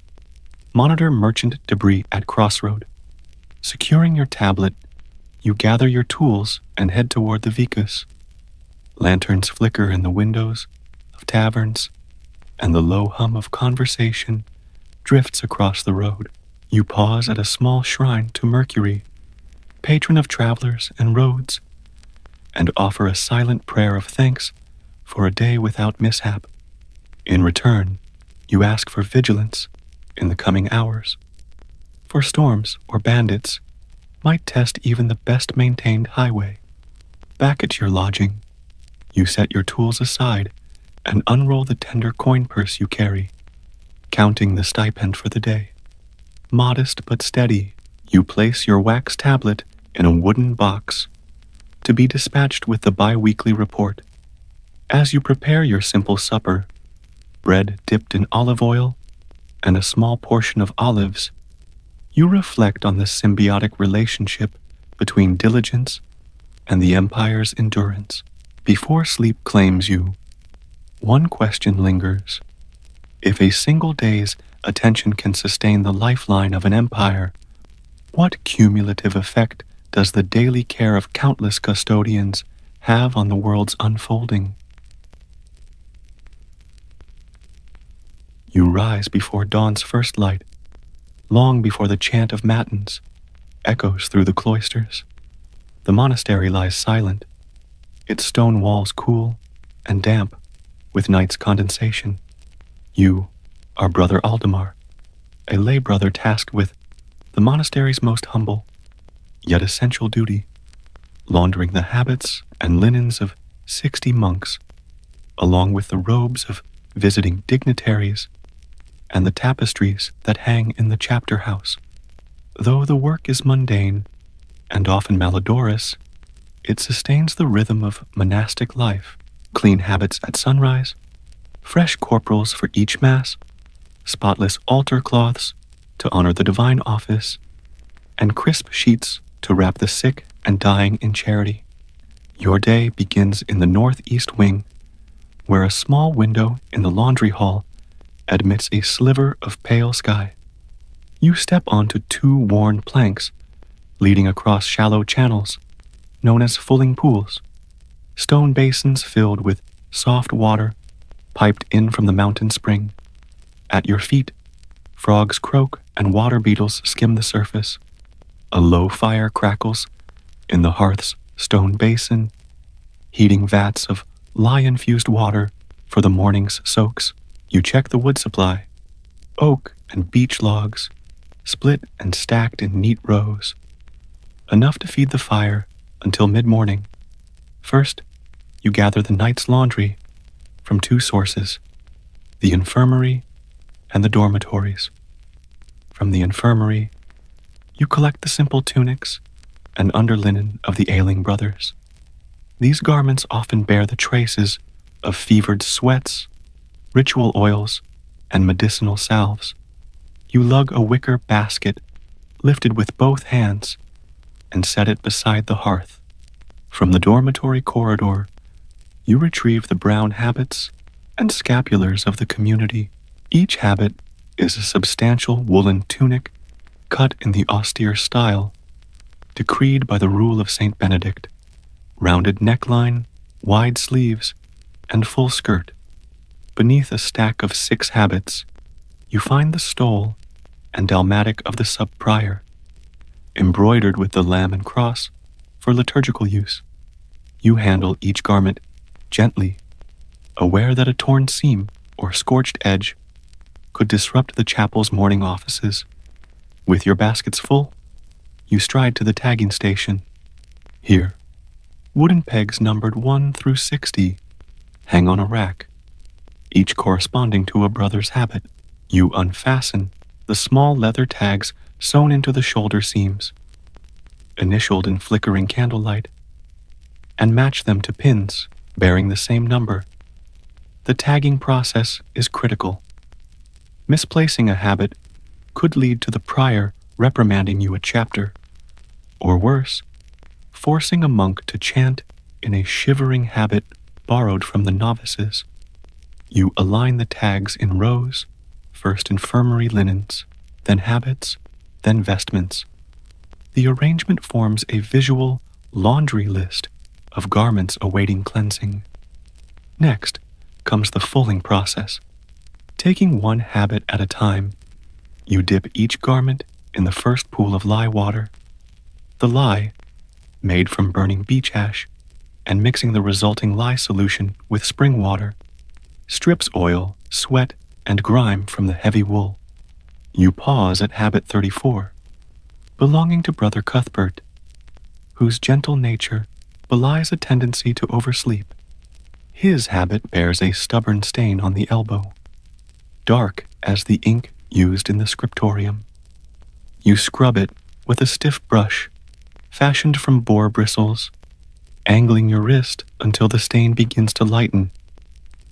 Monitor merchant debris at crossroad. Securing your tablet, you gather your tools and head toward the Vicus. Lanterns flicker in the windows of taverns, and the low hum of conversation drifts across the road. You pause at a small shrine to Mercury, patron of travelers and roads, and offer a silent prayer of thanks for a day without mishap. In return, you ask for vigilance in the coming hours, for storms or bandits might test even the best maintained highway. Back at your lodging, you set your tools aside and unroll the tender coin purse you carry, counting the stipend for the day. Modest but steady, you place your wax tablet in a wooden box to be dispatched with the bi-weekly report. As you prepare your simple supper, bread dipped in olive oil and a small portion of olives, you reflect on the symbiotic relationship between diligence and the empire's endurance. Before sleep claims you, one question lingers. If a single day's attention can sustain the lifeline of an empire, what cumulative effect does the daily care of countless custodians have on the world's unfolding? You rise before dawn's first light, long before the chant of matins echoes through the cloisters. The monastery lies silent, its stone walls cool and damp with night's condensation. You are Brother Aldemar, a lay brother tasked with the monastery's most humble yet essential duty, laundering the habits and linens of 60 monks, along with the robes of visiting dignitaries and the tapestries that hang in the chapter house. Though the work is mundane and often malodorous, it sustains the rhythm of monastic life. Clean habits at sunrise, fresh corporals for each mass, spotless altar cloths to honor the divine office, and crisp sheets to wrap the sick and dying in charity. Your day begins in the northeast wing, where a small window in the laundry hall admits a sliver of pale sky. You step onto 2 worn planks leading across shallow channels known as fulling pools, stone basins filled with soft water piped in from the mountain spring. At your feet, frogs croak and water beetles skim the surface. A low fire crackles in the hearth's stone basin, heating vats of lye-infused water for the morning's soaks. You check the wood supply. Oak and beech logs, split and stacked in neat rows, enough to feed the fire until mid-morning. First, you gather the night's laundry from 2 sources, the infirmary and the dormitories. From the infirmary, you collect the simple tunics and underlinen of the ailing brothers. These garments often bear the traces of fevered sweats, ritual oils, and medicinal salves. You lug a wicker basket lifted with both hands and set it beside the hearth. From the dormitory corridor, you retrieve the brown habits and scapulars of the community. Each habit is a substantial woolen tunic cut in the austere style decreed by the rule of Saint Benedict. Rounded neckline, wide sleeves, and full skirt. Beneath a stack of 6 habits, you find the stole and dalmatic of the sub-prior, embroidered with the lamb and cross for liturgical use. You handle each garment gently, aware that a torn seam or scorched edge could disrupt the chapel's morning offices. With your baskets full, you stride to the tagging station. Here, wooden pegs numbered 1 through 60 hang on a rack, each corresponding to a brother's habit. You unfasten the small leather tags sewn into the shoulder seams, initialed in flickering candlelight, and match them to pins bearing the same number. The tagging process is critical. Misplacing a habit could lead to the prior reprimanding you a chapter, or worse, forcing a monk to chant in a shivering habit borrowed from the novices. You align the tags in rows, first infirmary linens, then habits, then vestments. The arrangement forms a visual laundry list of garments awaiting cleansing. Next comes the fulling process. Taking one habit at a time, you dip each garment in the first pool of lye water. The lye, made from burning beech ash and mixing the resulting lye solution with spring water, strips oil, sweat, and grime from the heavy wool. You pause at habit 34, belonging to Brother Cuthbert, whose gentle nature belies a tendency to oversleep. His habit bears a stubborn stain on the elbow, dark as the ink used in the scriptorium. You scrub it with a stiff brush, fashioned from boar bristles, angling your wrist until the stain begins to lighten.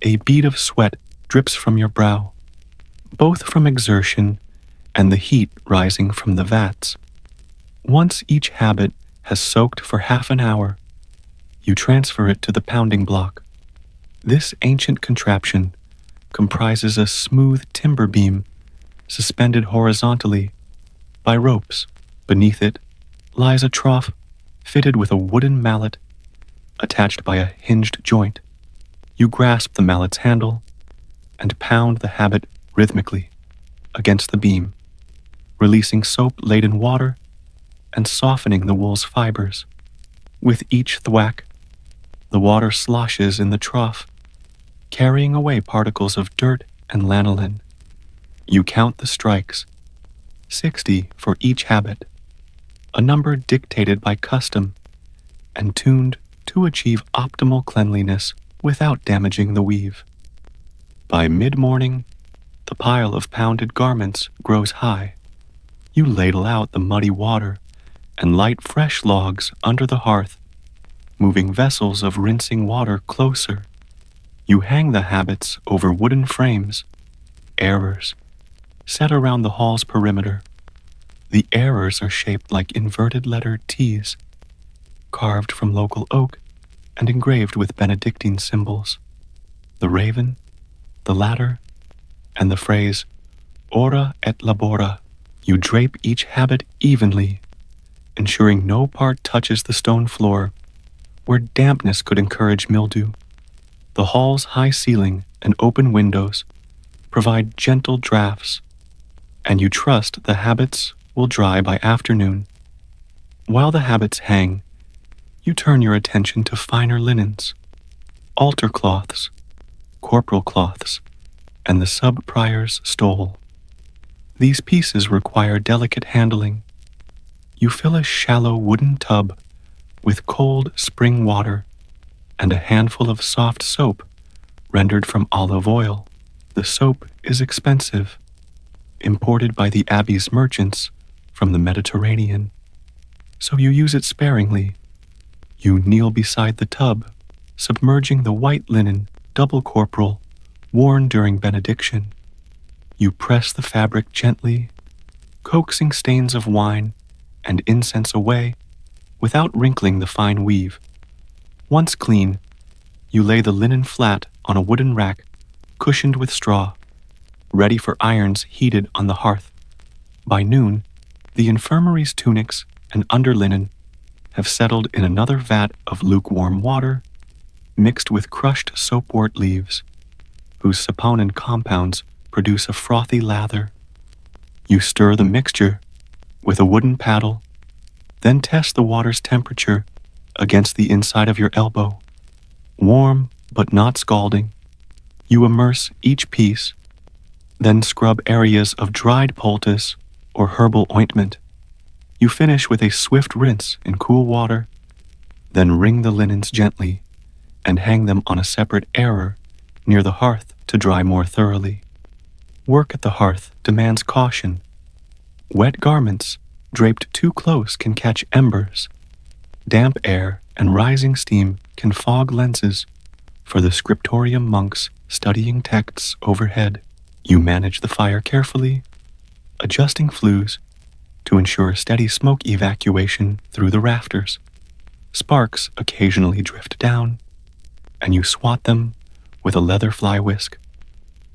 A bead of sweat drips from your brow, both from exertion and the heat rising from the vats. Once each habit has soaked for half an hour, you transfer it to the pounding block. This ancient contraption comprises a smooth timber beam suspended horizontally by ropes. Beneath it lies a trough fitted with a wooden mallet attached by a hinged joint. You grasp the mallet's handle and pound the habit rhythmically against the beam, releasing soap-laden water and softening the wool's fibers. With each thwack, the water sloshes in the trough, carrying away particles of dirt and lanolin. You count the strikes, 60 for each habit, a number dictated by custom and tuned to achieve optimal cleanliness without damaging the weave. By mid-morning, the pile of pounded garments grows high. You ladle out the muddy water and light fresh logs under the hearth, moving vessels of rinsing water closer. You hang the habits over wooden frames, errors, set around the hall's perimeter. The errors are shaped like inverted letter T's, carved from local oak and engraved with Benedictine symbols. The raven, the ladder, and the phrase, ora et labora. You drape each habit evenly, ensuring no part touches the stone floor, where dampness could encourage mildew. The hall's high ceiling and open windows provide gentle drafts, and you trust the habits will dry by afternoon. While the habits hang, you turn your attention to finer linens, altar cloths, corporal cloths, and the sub-prior's stole. These pieces require delicate handling. You fill a shallow wooden tub with cold spring water and a handful of soft soap rendered from olive oil. The soap is expensive, imported by the abbey's merchants from the Mediterranean, so you use it sparingly. You kneel beside the tub, submerging the white linen double corporal worn during benediction. You press the fabric gently, coaxing stains of wine and incense away without wrinkling the fine weave. Once clean, you lay the linen flat on a wooden rack cushioned with straw, ready for irons heated on the hearth. By noon, the infirmary's tunics and underlinen have settled in another vat of lukewarm water mixed with crushed soapwort leaves, whose saponin compounds produce a frothy lather. You stir the mixture with a wooden paddle, then test the water's temperature against the inside of your elbow. Warm but not scalding, you immerse each piece, then scrub areas of dried poultice or herbal ointment. You finish with a swift rinse in cool water, then wring the linens gently and hang them on a separate error near the hearth to dry more thoroughly. Work at the hearth demands caution. Wet garments draped too close can catch embers. Damp air and rising steam can fog lenses for the scriptorium monks studying texts overhead. You manage the fire carefully, adjusting flues to ensure steady smoke evacuation through the rafters. Sparks occasionally drift down, and you swat them with a leather fly whisk,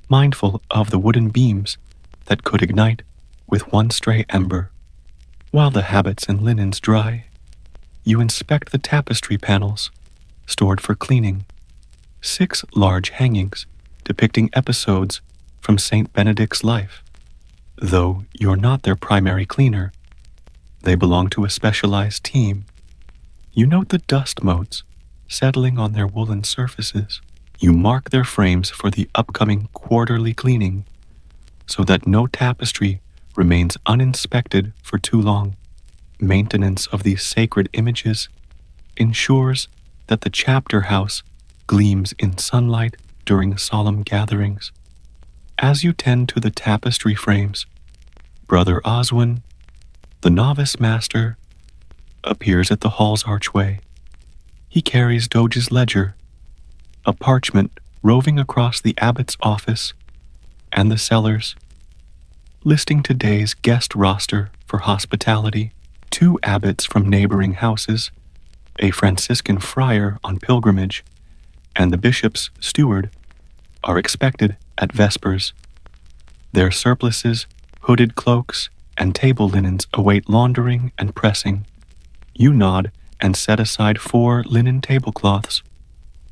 mindful of the wooden beams that could ignite with one stray ember. While the habits and linens dry, you inspect the tapestry panels stored for cleaning. 6 large hangings depicting episodes from St. Benedict's life. Though you're not their primary cleaner, they belong to a specialized team. You note the dust motes settling on their woolen surfaces. You mark their frames for the upcoming quarterly cleaning so that no tapestry remains uninspected for too long. Maintenance of these sacred images ensures that the chapter house gleams in sunlight during solemn gatherings. As you tend to the tapestry frames, Brother Oswin, the novice master, appears at the hall's archway. He carries Doge's ledger, a parchment roving across the abbot's office and the cellars, listing today's guest roster for hospitality. 2 abbots from neighboring houses, a Franciscan friar on pilgrimage, and the bishop's steward are expected at vespers. Their surplices, hooded cloaks, and table linens await laundering and pressing. You nod and set aside 4 linen tablecloths,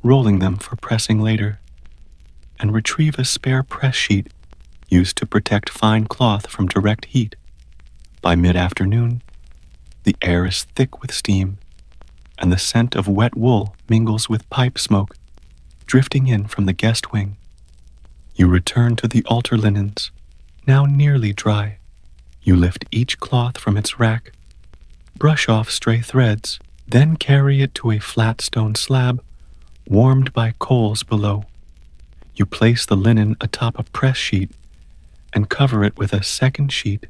rolling them for pressing later, and retrieve a spare press sheet used to protect fine cloth from direct heat. By mid-afternoon, the air is thick with steam, and the scent of wet wool mingles with pipe smoke, drifting in from the guest wing. You return to the altar linens, now nearly dry. You lift each cloth from its rack, brush off stray threads, then carry it to a flat stone slab warmed by coals below. You place the linen atop a press sheet and cover it with a second sheet,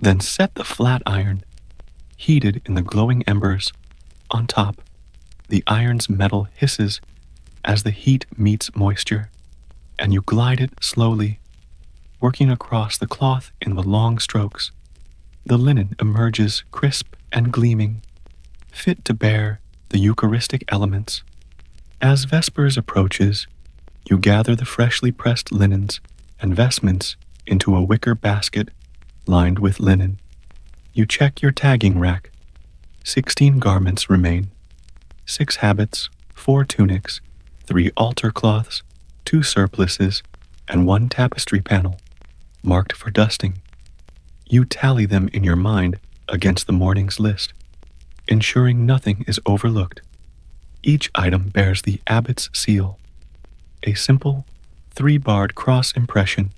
then set the flat iron, heated in the glowing embers, on top. The iron's metal hisses as the heat meets moisture, and you glide it slowly, working across the cloth in the long strokes. The linen emerges crisp and gleaming, fit to bear the Eucharistic elements. As Vespers approaches, you gather the freshly pressed linens and vestments into a wicker basket lined with linen. You check your tagging rack. 16 garments remain. 6 habits, 4 tunics, 3 altar cloths, 2 surplices, and 1 tapestry panel, marked for dusting. You tally them in your mind against the morning's list, ensuring nothing is overlooked. Each item bears the abbot's seal, a simple 3-barred cross impression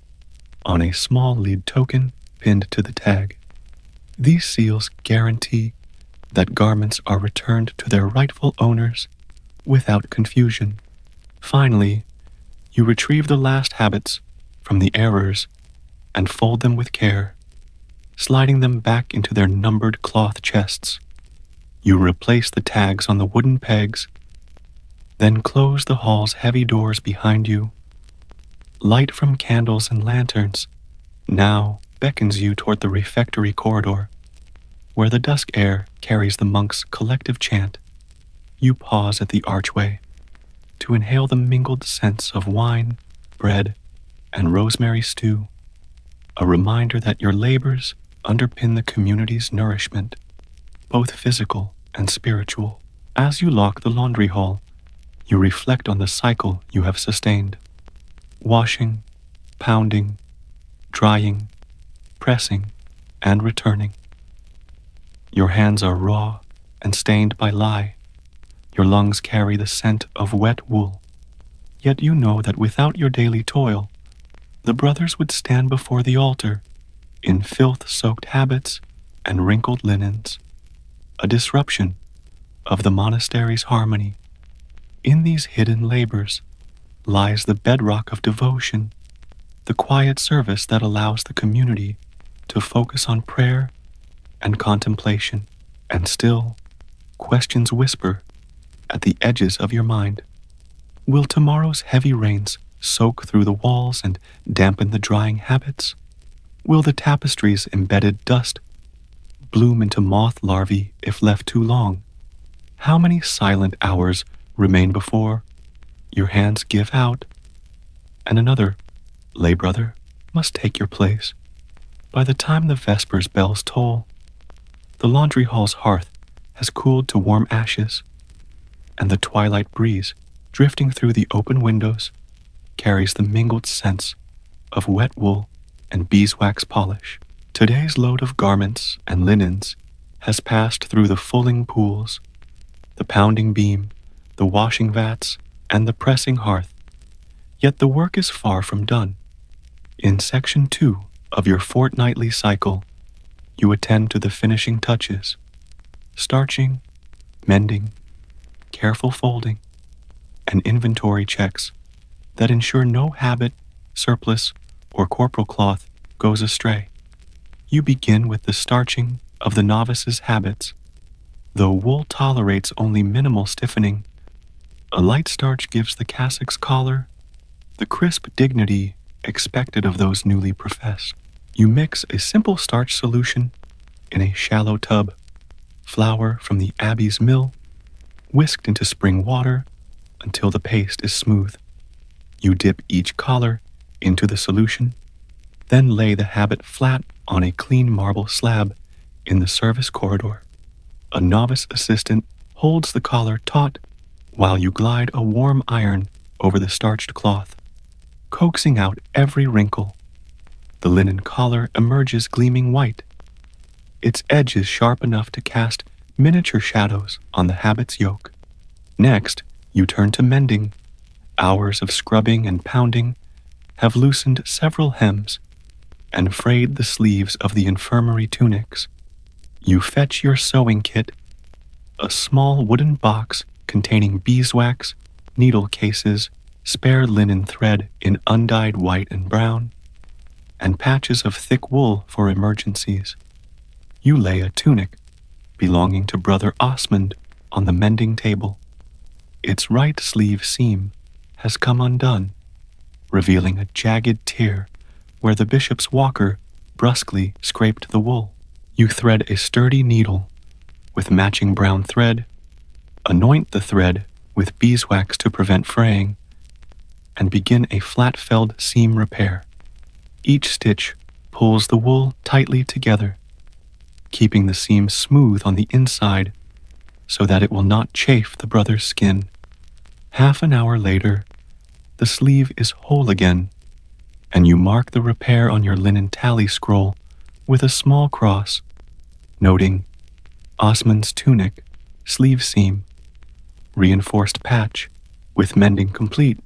on a small lead token pinned to the tag. These seals guarantee that garments are returned to their rightful owners without confusion. Finally, you retrieve the last habits from the errors and fold them with care, sliding them back into their numbered cloth chests. You replace the tags on the wooden pegs, then close the hall's heavy doors behind you. Light from candles and lanterns now beckons you toward the refectory corridor, where the dusk air carries the monks' collective chant. You pause at the archway to inhale the mingled scents of wine, bread, and rosemary stew, a reminder that your labors underpin the community's nourishment, both physical and spiritual. As you lock the laundry hall, you reflect on the cycle you have sustained: washing, pounding, drying, pressing, and returning. Your hands are raw and stained by lye. Your lungs carry the scent of wet wool. Yet you know that without your daily toil, the brothers would stand before the altar in filth-soaked habits and wrinkled linens, a disruption of the monastery's harmony. In these hidden labors lies the bedrock of devotion, the quiet service that allows the community to focus on prayer and contemplation. And still, questions whisper at the edges of your mind. Will tomorrow's heavy rains soak through the walls and dampen the drying habits? Will the tapestry's embedded dust bloom into moth larvae if left too long? How many silent hours remain before your hands give out and another lay brother must take your place? By the time the vespers bells toll, the laundry hall's hearth has cooled to warm ashes, and the twilight breeze drifting through the open windows carries the mingled scents of wet wool and beeswax polish. Today's load of garments and linens has passed through the fulling pools, the pounding beam, the washing vats, and the pressing hearth. Yet the work is far from done. In Section 2 of your fortnightly cycle, you attend to the finishing touches, starching, mending, careful folding, and inventory checks that ensure no habit, surplus, or corporal cloth goes astray. You begin with the starching of the novice's habits. Though wool tolerates only minimal stiffening, a light starch gives the cassock's collar the crisp dignity expected of those newly professed. You mix a simple starch solution in a shallow tub, flour from the Abbey's mill, whisked into spring water until the paste is smooth. You dip each collar into the solution, then lay the habit flat on a clean marble slab in the service corridor. A novice assistant holds the collar taut while you glide a warm iron over the starched cloth, coaxing out every wrinkle. The linen collar emerges gleaming white, its edges sharp enough to cast miniature shadows on the habit's yoke. Next, you turn to mending. Hours of scrubbing and pounding have loosened several hems and frayed the sleeves of the infirmary tunics. You fetch your sewing kit, a small wooden box containing beeswax, needle cases, spare linen thread in undyed white and brown, and patches of thick wool for emergencies. You lay a tunic belonging to Brother Osmond on the mending table. Its right sleeve seam has come undone, revealing a jagged tear where the bishop's walker brusquely scraped the wool. You thread a sturdy needle with matching brown thread, anoint the thread with beeswax to prevent fraying, and begin a flat-felled seam repair. Each stitch pulls the wool tightly together, keeping the seam smooth on the inside so that it will not chafe the brother's skin. Half an hour later, the sleeve is whole again, and you mark the repair on your linen tally scroll with a small cross, noting Osmond's tunic, sleeve seam, reinforced patch, with mending complete.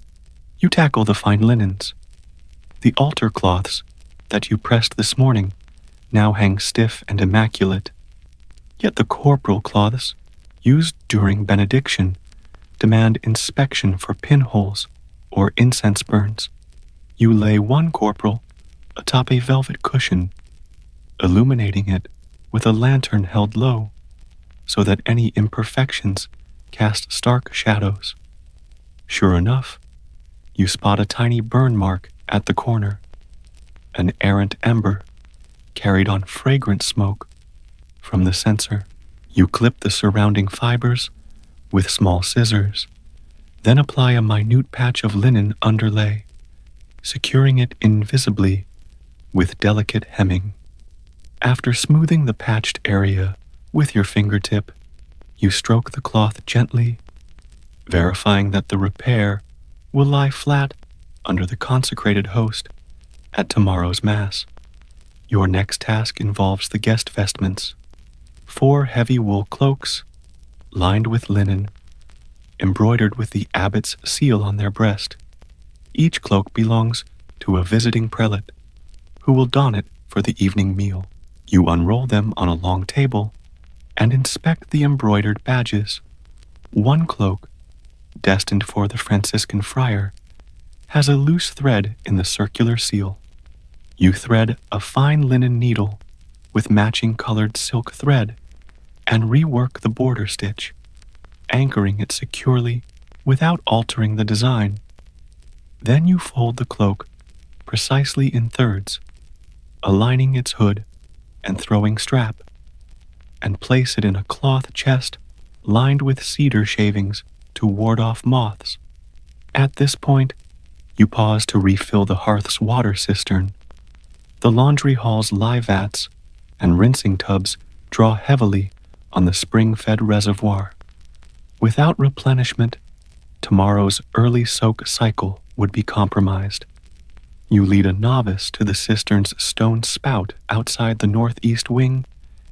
You tackle the fine linens. The altar cloths that you pressed this morning now hang stiff and immaculate, yet the corporal cloths used during benediction demand inspection for pinholes or incense burns. You lay one corporal atop a velvet cushion, illuminating it with a lantern held low so that any imperfections cast stark shadows. Sure enough, you spot a tiny burn mark at the corner, an errant ember carried on fragrant smoke from the censer. You clip the surrounding fibers with small scissors, then apply a minute patch of linen underlay, securing it invisibly with delicate hemming. After smoothing the patched area with your fingertip, you stroke the cloth gently, verifying that the repair will lie flat under the consecrated host at tomorrow's Mass. Your next task involves the guest vestments, 4 heavy wool cloaks lined with linen, embroidered with the abbot's seal on their breast. Each cloak belongs to a visiting prelate who will don it for the evening meal. You unroll them on a long table and inspect the embroidered badges. One cloak, destined for the Franciscan friar, has a loose thread in the circular seal. You thread a fine linen needle with matching colored silk thread and rework the border stitch, anchoring it securely without altering the design. Then you fold the cloak precisely in thirds, aligning its hood and throwing strap, and place it in a cloth chest lined with cedar shavings to ward off moths. At this point, you pause to refill the hearth's water cistern. The laundry hall's lye vats and rinsing tubs draw heavily on the spring-fed reservoir. Without replenishment, tomorrow's early soak cycle would be compromised. You lead a novice to the cistern's stone spout outside the northeast wing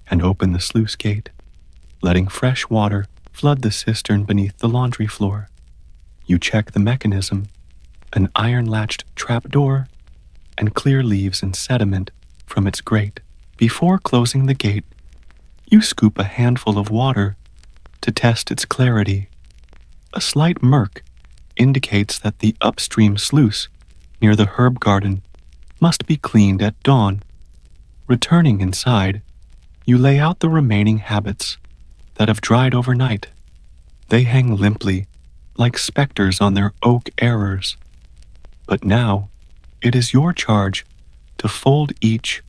and open the sluice gate, letting fresh water flood the cistern beneath the laundry floor. You check the mechanism, an iron-latched trapdoor, and clear leaves and sediment from its grate. Before closing the gate, you scoop a handful of water to test its clarity. A slight murk indicates that the upstream sluice near the herb garden must be cleaned at dawn. Returning inside, you lay out the remaining habits that have dried overnight. They hang limply, like specters on their oak errors. But now, it is your charge to fold each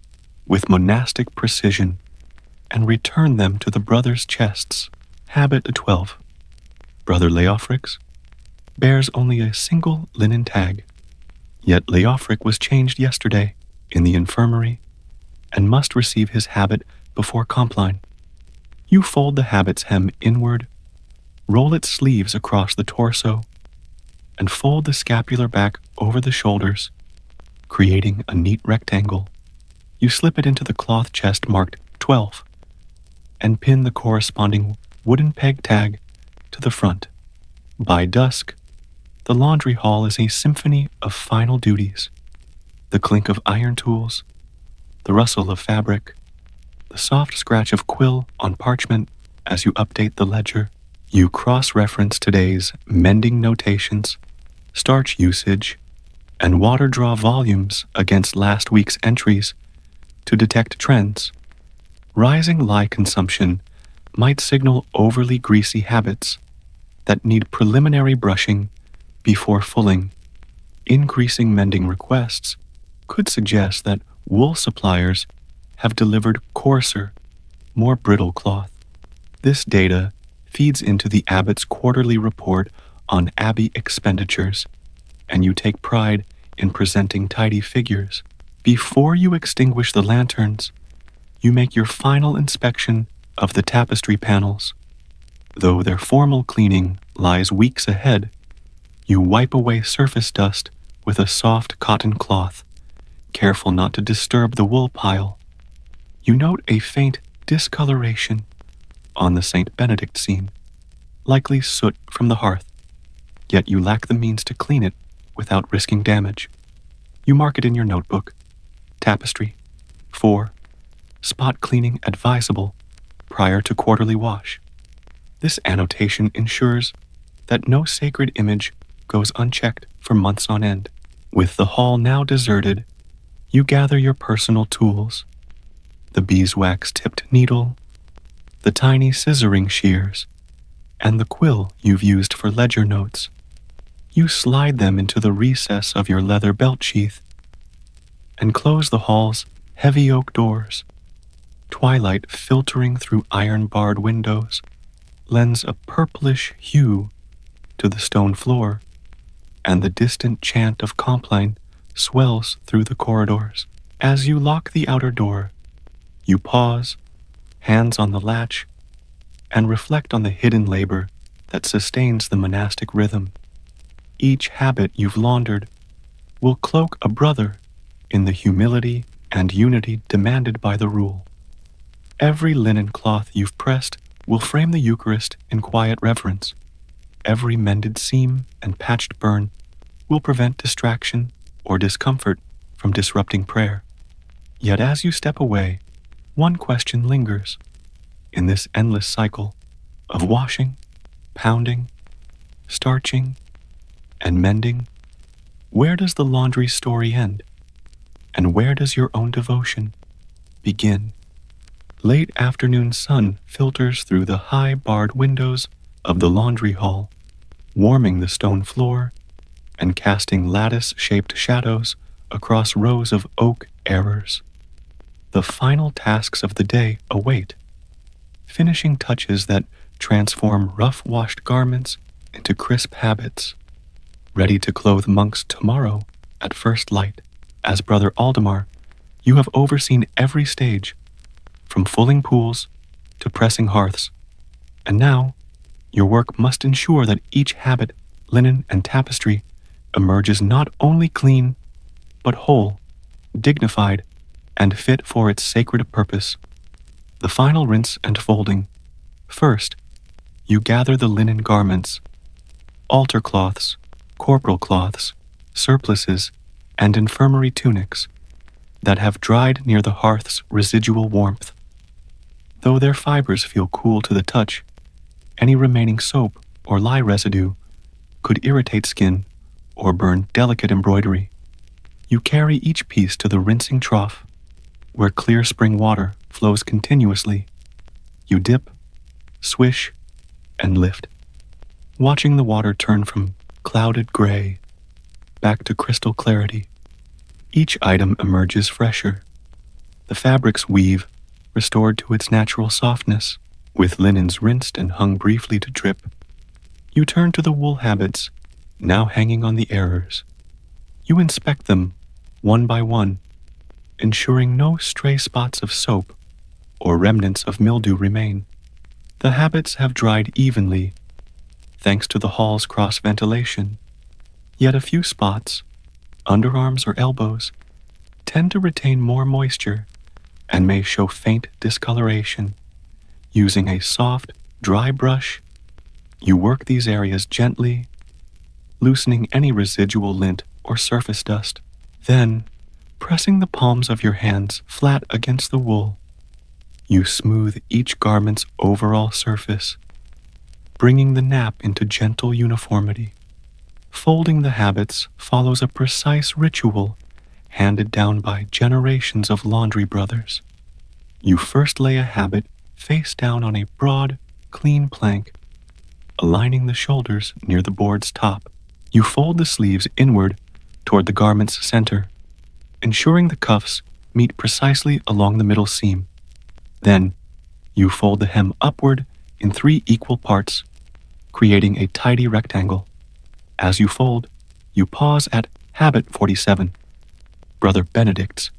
with monastic precision and return them to the brothers' chests. Habit 12. Brother Leofric's bears only a single linen tag. Yet Leofric was changed yesterday in the infirmary and must receive his habit before Compline. You fold the habit's hem inward, roll its sleeves across the torso, and fold the scapular back over the shoulders, creating a neat rectangle. You slip it into the cloth chest marked 12 and pin the corresponding wooden peg tag to the front. By dusk, the laundry hall is a symphony of final duties. The clink of iron tools, the rustle of fabric, the soft scratch of quill on parchment as you update the ledger. You cross-reference today's mending notations, starch usage, and water draw volumes against last week's entries to detect trends. Rising lye consumption might signal overly greasy habits that need preliminary brushing before fulling. Increasing mending requests could suggest that wool suppliers have delivered coarser, more brittle cloth. This data feeds into the Abbott's quarterly report on Abbey expenditures, and you take pride in presenting tidy figures. Before you extinguish the lanterns, you make your final inspection of the tapestry panels. Though their formal cleaning lies weeks ahead, you wipe away surface dust with a soft cotton cloth, careful not to disturb the wool pile. You note a faint discoloration on the St. Benedict scene, likely soot from the hearth, yet you lack the means to clean it without risking damage. You mark it in your notebook. Tapestry. 4. Spot cleaning advisable prior to quarterly wash. This annotation ensures that no sacred image goes unchecked for months on end. With the hall now deserted, you gather your personal tools, the beeswax-tipped needle, the tiny scissoring shears, and the quill you've used for ledger notes. You slide them into the recess of your leather belt sheath and close the hall's heavy oak doors. Twilight filtering through iron-barred windows lends a purplish hue to the stone floor, and the distant chant of Compline swells through the corridors. As you lock the outer door, you pause, hands on the latch, and reflect on the hidden labor that sustains the monastic rhythm. Each habit you've laundered will cloak a brother in the humility and unity demanded by the rule. Every linen cloth you've pressed will frame the Eucharist in quiet reverence. Every mended seam and patched burn will prevent distraction or discomfort from disrupting prayer. Yet as you step away, one question lingers. In this endless cycle of washing, pounding, starching, and mending, where does the laundry story end? And where does your own devotion begin? Late afternoon sun filters through the high barred windows of the laundry hall, warming the stone floor and casting lattice-shaped shadows across rows of oak errors. The final tasks of the day await. finishing touches that transform rough-washed garments into crisp habits, ready to clothe monks tomorrow at first light. As Brother Aldemar, you have overseen every stage, from fulling pools to pressing hearths, and now your work must ensure that each habit, linen, and tapestry emerges not only clean, but whole, dignified, and fit for its sacred purpose. The final rinse and folding. First, you gather the linen garments, altar cloths, corporal cloths, surplices, and infirmary tunics that have dried near the hearth's residual warmth. Though their fibers feel cool to the touch, any remaining soap or lye residue could irritate skin or burn delicate embroidery. You carry each piece to the rinsing trough, where clear spring water flows continuously. You dip, swish, and lift, watching the water turn from clouded gray back to crystal clarity. Each item emerges fresher, the fabrics weave restored to its natural softness, with linens rinsed and hung briefly to drip. You turn to the wool habits, now hanging on the errors. You inspect them one by one, ensuring no stray spots of soap or remnants of mildew remain. The habits have dried evenly, thanks to the hall's cross-ventilation, yet a few spots, underarms or elbows, tend to retain more moisture and may show faint discoloration. Using a soft, dry brush, you work these areas gently, loosening any residual lint or surface dust. Then, pressing the palms of your hands flat against the wool, you smooth each garment's overall surface, bringing the nap into gentle uniformity. Folding the habits follows a precise ritual handed down by generations of laundry brothers. You first lay a habit face down on a broad, clean plank, aligning the shoulders near the board's top. You fold the sleeves inward toward the garment's center, ensuring the cuffs meet precisely along the middle seam. Then, you fold the hem upward in 3 equal parts, creating a tidy rectangle. As you fold, you pause at habit 47, Brother Benedict's,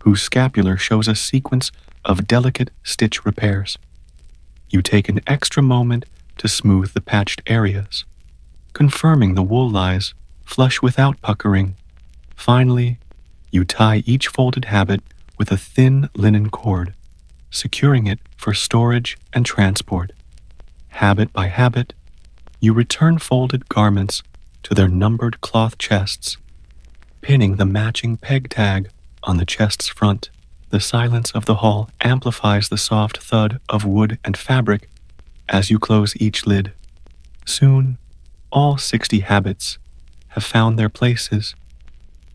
whose scapular shows a sequence of delicate stitch repairs. You take an extra moment to smooth the patched areas, confirming the wool lies flush without puckering. Finally, you tie each folded habit with a thin linen cord, securing it for storage and transport. Habit by habit, you return folded garments to their numbered cloth chests, pinning the matching peg tag on the chest's front. The silence of the hall amplifies the soft thud of wood and fabric as you close each lid. Soon, all 60 habits have found their places,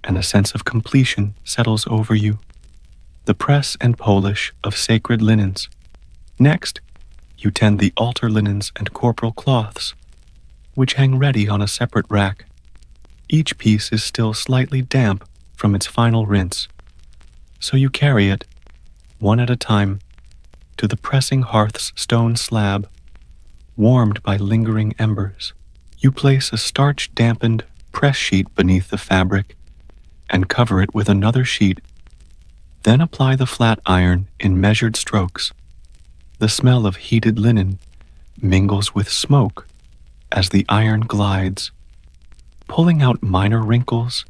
and a sense of completion settles over you. The press and polish of sacred linens. Next, you tend the altar linens and corporal cloths, which hang ready on a separate rack. Each piece is still slightly damp from its final rinse, so you carry it, one at a time, to the pressing hearth's stone slab, warmed by lingering embers. You place a starch-dampened press sheet beneath the fabric and cover it with another sheet. Then apply the flat iron in measured strokes. The smell of heated linen mingles with smoke as the iron glides, pulling out minor wrinkles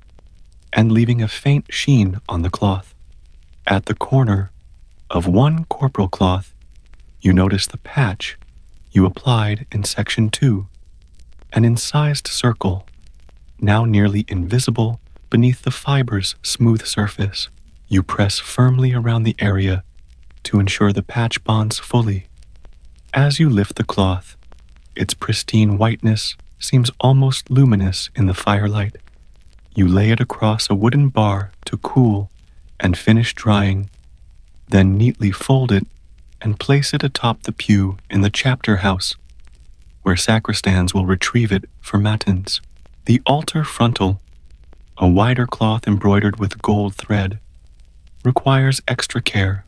and leaving a faint sheen on the cloth. At the corner of one corporal cloth, you notice the patch you applied in section 2, an incised circle, now nearly invisible beneath the fiber's smooth surface. You press firmly around the area to ensure the patch bonds fully. As you lift the cloth, its pristine whiteness seems almost luminous in the firelight. You lay it across a wooden bar to cool and finish drying, then neatly fold it and place it atop the pew in the chapter house, where sacristans will retrieve it for matins. The altar frontal, a wider cloth embroidered with gold thread, requires extra care.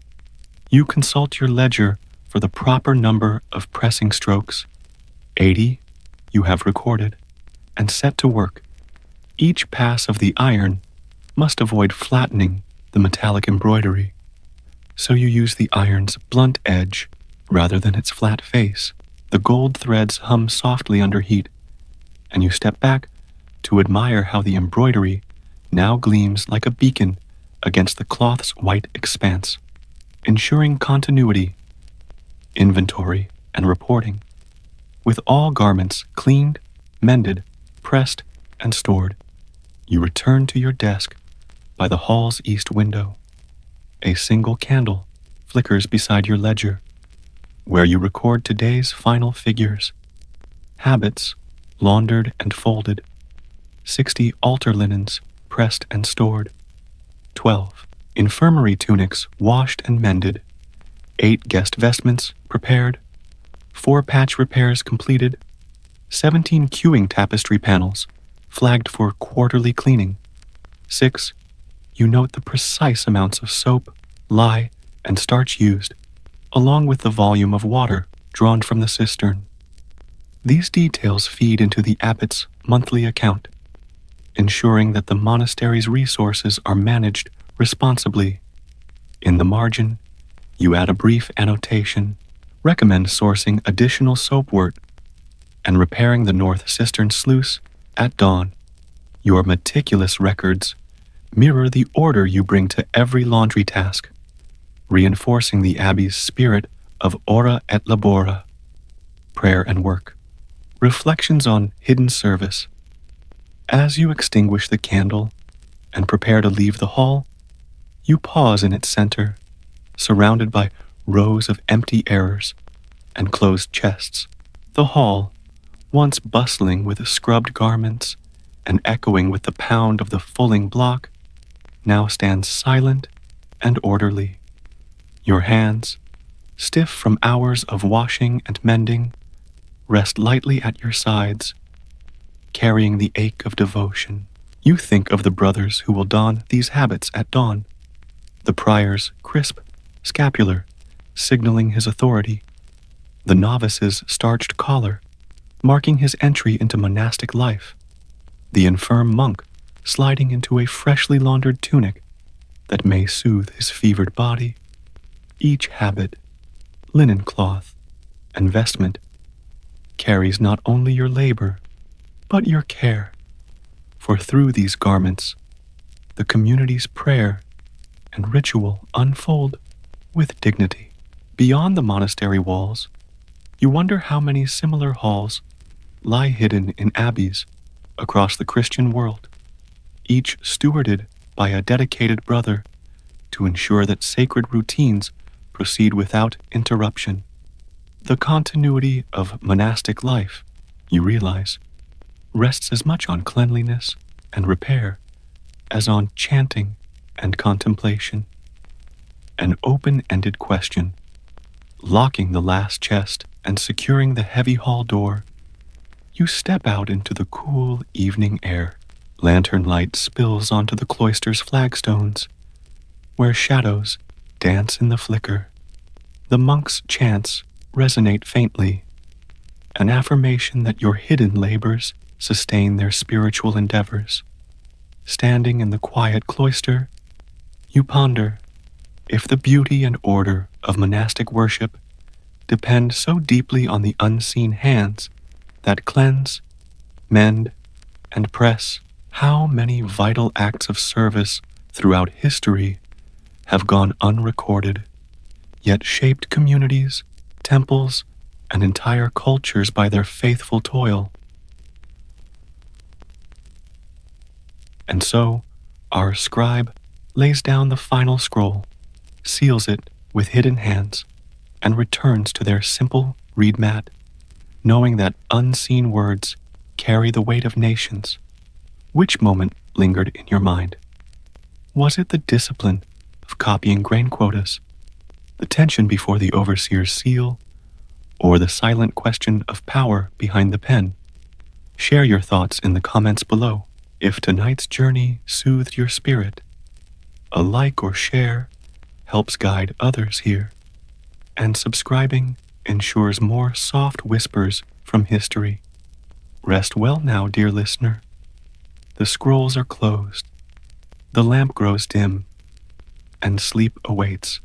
You consult your ledger for the proper number of pressing strokes. 80 you have recorded and set to work. Each pass of the iron must avoid flattening the metallic embroidery, so you use the iron's blunt edge rather than its flat face. The gold threads hum softly under heat, and you step back to admire how the embroidery now gleams like a beacon against the cloth's white expanse, ensuring continuity, inventory, and reporting. With all garments cleaned, mended, pressed, and stored, you return to your desk by the hall's east window. A single candle flickers beside your ledger, where you record today's final figures. Habits laundered and folded, 60 altar linens pressed and stored, 12 infirmary tunics washed and mended, 8 guest vestments prepared, 4 patch repairs completed, 17 queuing tapestry panels flagged for quarterly cleaning. 6. You note the precise amounts of soap, lye, and starch used, along with the volume of water drawn from the cistern. These details feed into the abbot's monthly account, ensuring that the monastery's resources are managed responsibly. In the margin, you add a brief annotation, recommend sourcing additional soapwort, and repairing the north cistern sluice at dawn. Your meticulous records mirror the order you bring to every laundry task, reinforcing the abbey's spirit of ora et labora, prayer and work. Reflections on hidden service. As you extinguish the candle and prepare to leave the hall, you pause in its center, surrounded by rows of empty errors and closed chests. The hall, once bustling with scrubbed garments and echoing with the pound of the fulling block, now stands silent and orderly. Your hands, stiff from hours of washing and mending, rest lightly at your sides, carrying the ache of devotion. You think of the brothers who will don these habits at dawn, the prior's crisp scapular signaling his authority, the novice's starched collar marking his entry into monastic life, the infirm monk sliding into a freshly laundered tunic that may soothe his fevered body. Each habit, linen cloth, and vestment carries not only your labor, but your care, for through these garments, the community's prayer and ritual unfold with dignity. Beyond the monastery walls, you wonder how many similar halls lie hidden in abbeys across the Christian world, each stewarded by a dedicated brother to ensure that sacred routines proceed without interruption. The continuity of monastic life, you realize, rests as much on cleanliness and repair as on chanting and contemplation. An open-ended question, locking the last chest and securing the heavy hall door, you step out into the cool evening air. Lantern light spills onto the cloister's flagstones, where shadows dance in the flicker. The monks' chants resonate faintly, an affirmation that your hidden labors sustain their spiritual endeavors. Standing in the quiet cloister, you ponder if the beauty and order of monastic worship depend so deeply on the unseen hands that cleanse, mend, and press. How many vital acts of service throughout history have gone unrecorded, yet shaped communities, temples, and entire cultures by their faithful toil. And so, our scribe lays down the final scroll, seals it with hidden hands, and returns to their simple reed mat, knowing that unseen words carry the weight of nations. Which moment lingered in your mind? Was it the discipline of copying grain quotas, the tension before the overseer's seal, or the silent question of power behind the pen? Share your thoughts in the comments below. If tonight's journey soothed your spirit, a like or share helps guide others here. and subscribing ensures more soft whispers from history. Rest well now, dear listener. The scrolls are closed, the lamp grows dim, and sleep awaits.